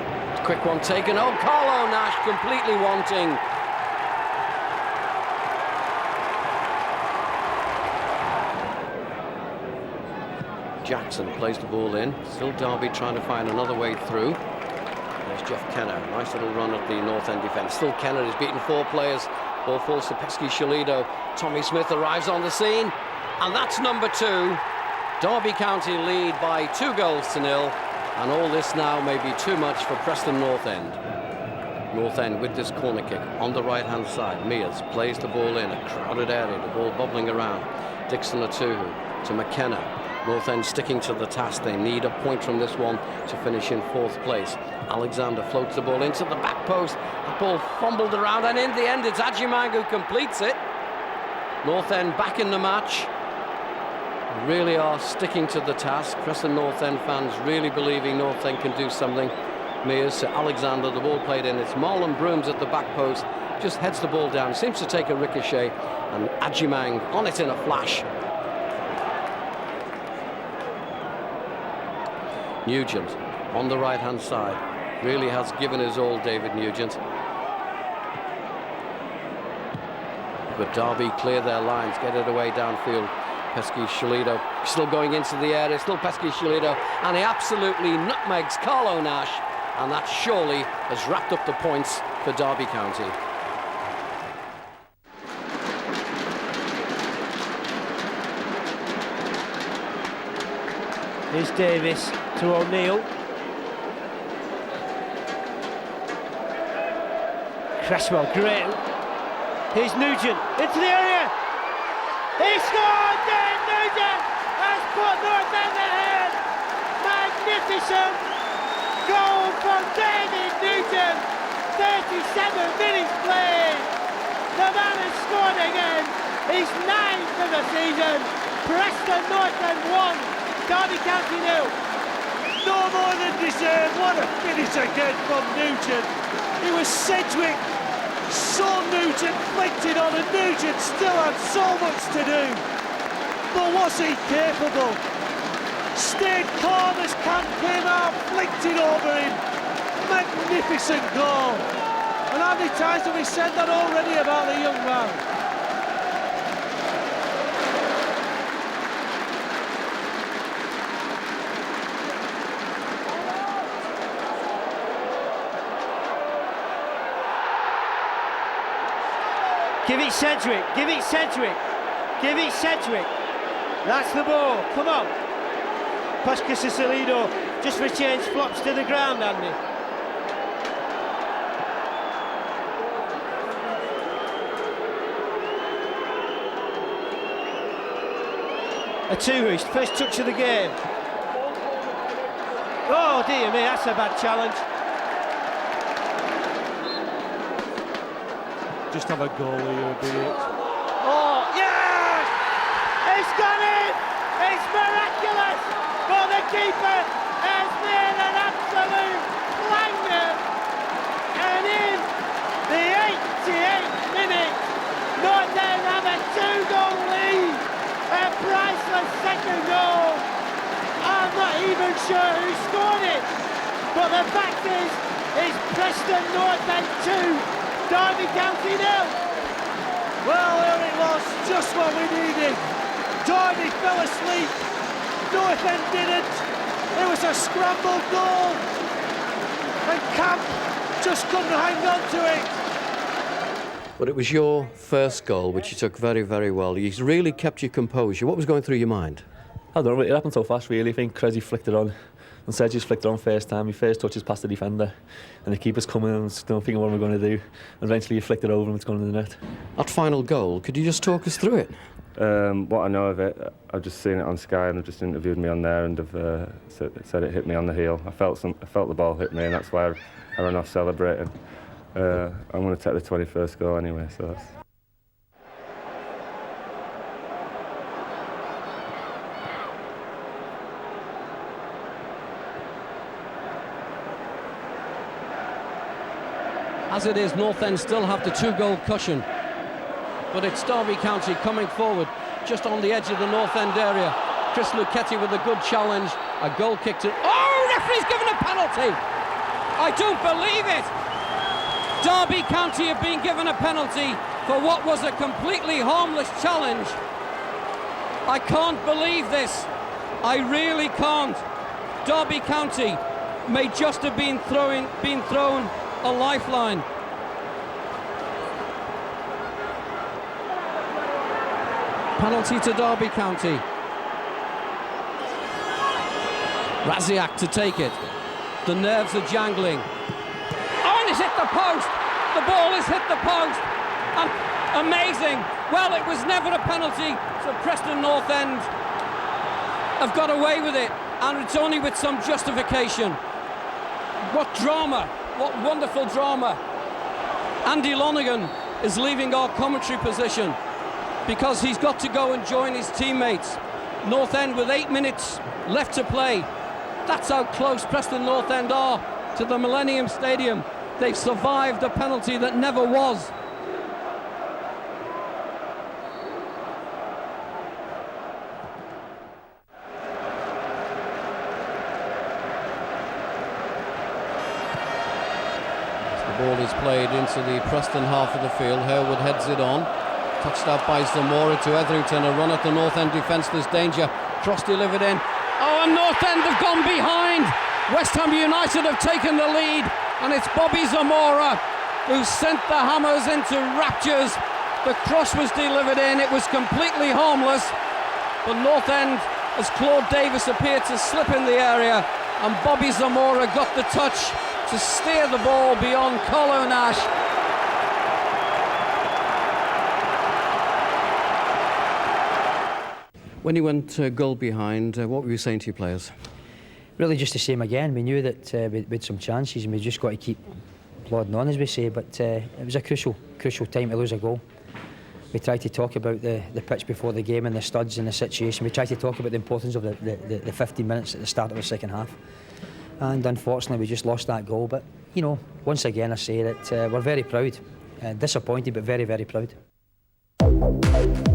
quick one taken. Oh, Carlo Nash completely wanting. Jackson plays the ball in. Still Derby trying to find another way through. There's Jeff Kenner. Nice little run at the North End defence. Still Kenner has beaten 4 players. Ball falls to Pesky Shalido. Tommy Smith arrives on the scene. And that's number 2. Derby County lead by 2-0. And all this now may be too much for Preston North End. North End with this corner kick on the right-hand side. Mears plays the ball in. A crowded area. The ball bobbling around. Dixon Atuhu to McKenna. North End sticking to the task. They need a point from this one to finish in 4th place. Alexander floats the ball into the back post. The ball fumbled around, and in the end it's Ajimang who completes it. North End back in the match. Really are sticking to the task. Preston North End fans really believing North End can do something. Mears to Alexander, the ball played in. It's Marlon Brooms at the back post. Just heads the ball down, seems to take a ricochet, and Ajimang on it in a flash. Nugent on the right-hand side. Really has given his all, David Nugent. But Derby clear their lines, get it away downfield. Pesky Shalido still going into the area, still Pesky Shalido, and he absolutely nutmegs Carlo Nash, and that surely has wrapped up the points for Derby County. Here's Davis to O'Neill. Cresswell, great. Here's Nugent into the area. He scored! David Nugent has put North End ahead. Magnificent goal from David Nugent. 37 minutes played. The man has scored again. He's 9th of the season. Preston North End 1. Derby County 0. No more than deserved. What a finish again from Nugent. It was Sedgwick saw Nugent, flicked it on, and Nugent still had so much to do. But was he capable? Stayed calm as Camp came out, flicked it over him. Magnificent goal. And how many times have we said that already about the young man? Give it Sedgwick, give it Sedgwick, give it Sedgwick. That's the ball, come on. Pasca Sicilido just for change flops to the ground, Andy. Atuhu, first touch of the game. Oh dear me, that's a bad challenge. Just have a goal here, be it. Oh, yeah! It's gone in! It's miraculous, but the keeper has made an absolute blanket. And in the 88th minute, North End have a 2-goal lead. A priceless second goal. I'm not even sure who scored it, but the fact is, it's Preston North End 2, Derby County 0. Well, there it was, just what we needed. Derby fell asleep, North End didn't. It was a scrambled goal, and Camp just couldn't hang on to it. But it was your first goal, which you took very, very well. You really kept your composure. What was going through your mind? I don't know, it happened so fast really. I think Cressy flicked it on and Sergio's flicked it on first time. He first touches past the defender and the keeper's coming and don't think what we're going to do. And eventually he flicked it over and it's gone in the net. That final goal, could you just talk us through it? What I know of it, I've just seen it on Sky and they've just interviewed me on there and have said it hit me on the heel. I felt the ball hit me and that's why I ran off celebrating. I'm going to take the 21st goal anyway, so that's... As it is, North End still have the 2-goal cushion. But it's Derby County coming forward, just on the edge of the North End area. Chris Lucchetti with a good challenge, a goal kick to... Oh, referee's given a penalty! I don't believe it! Derby County have been given a penalty for what was a completely harmless challenge. I can't believe this. I really can't. Derby County may just have been thrown a lifeline. Penalty to Derby County. Raziak to take it. The nerves are jangling. Oh, and it's hit the post. The ball has hit the post. Amazing. Well, it was never a penalty, so Preston North End have got away with it, and it's only with some justification. What drama. What wonderful drama. Andy Lonergan is leaving our commentary position because he's got to go and join his teammates. North End with 8 minutes left to play. That's how close Preston North End are to the Millennium Stadium. They've survived a penalty that never was. Ball is played into the Preston half of the field. Harewood heads it on. Touched out by Zamora to Etherington. A run at the North End defence. There's danger. Cross delivered in. Oh, and North End have gone behind. West Ham United have taken the lead. And it's Bobby Zamora who sent the Hammers into raptures. The cross was delivered in. It was completely harmless. But North End, as Claude Davis appeared to slip in the area, and Bobby Zamora got the touch to steer the ball beyond Colo Nash. When you went goal behind, what were you saying to your players? Really just the same again. We knew that we had some chances and we just got to keep plodding on, as we say, but it was a crucial time to lose a goal. We tried to talk about the pitch before the game and the studs and the situation. We tried to talk about the importance of the 15 minutes at the start of the second half. And unfortunately we just lost that goal, but you know, once again I say that we're very proud, disappointed but very, very proud. Bye.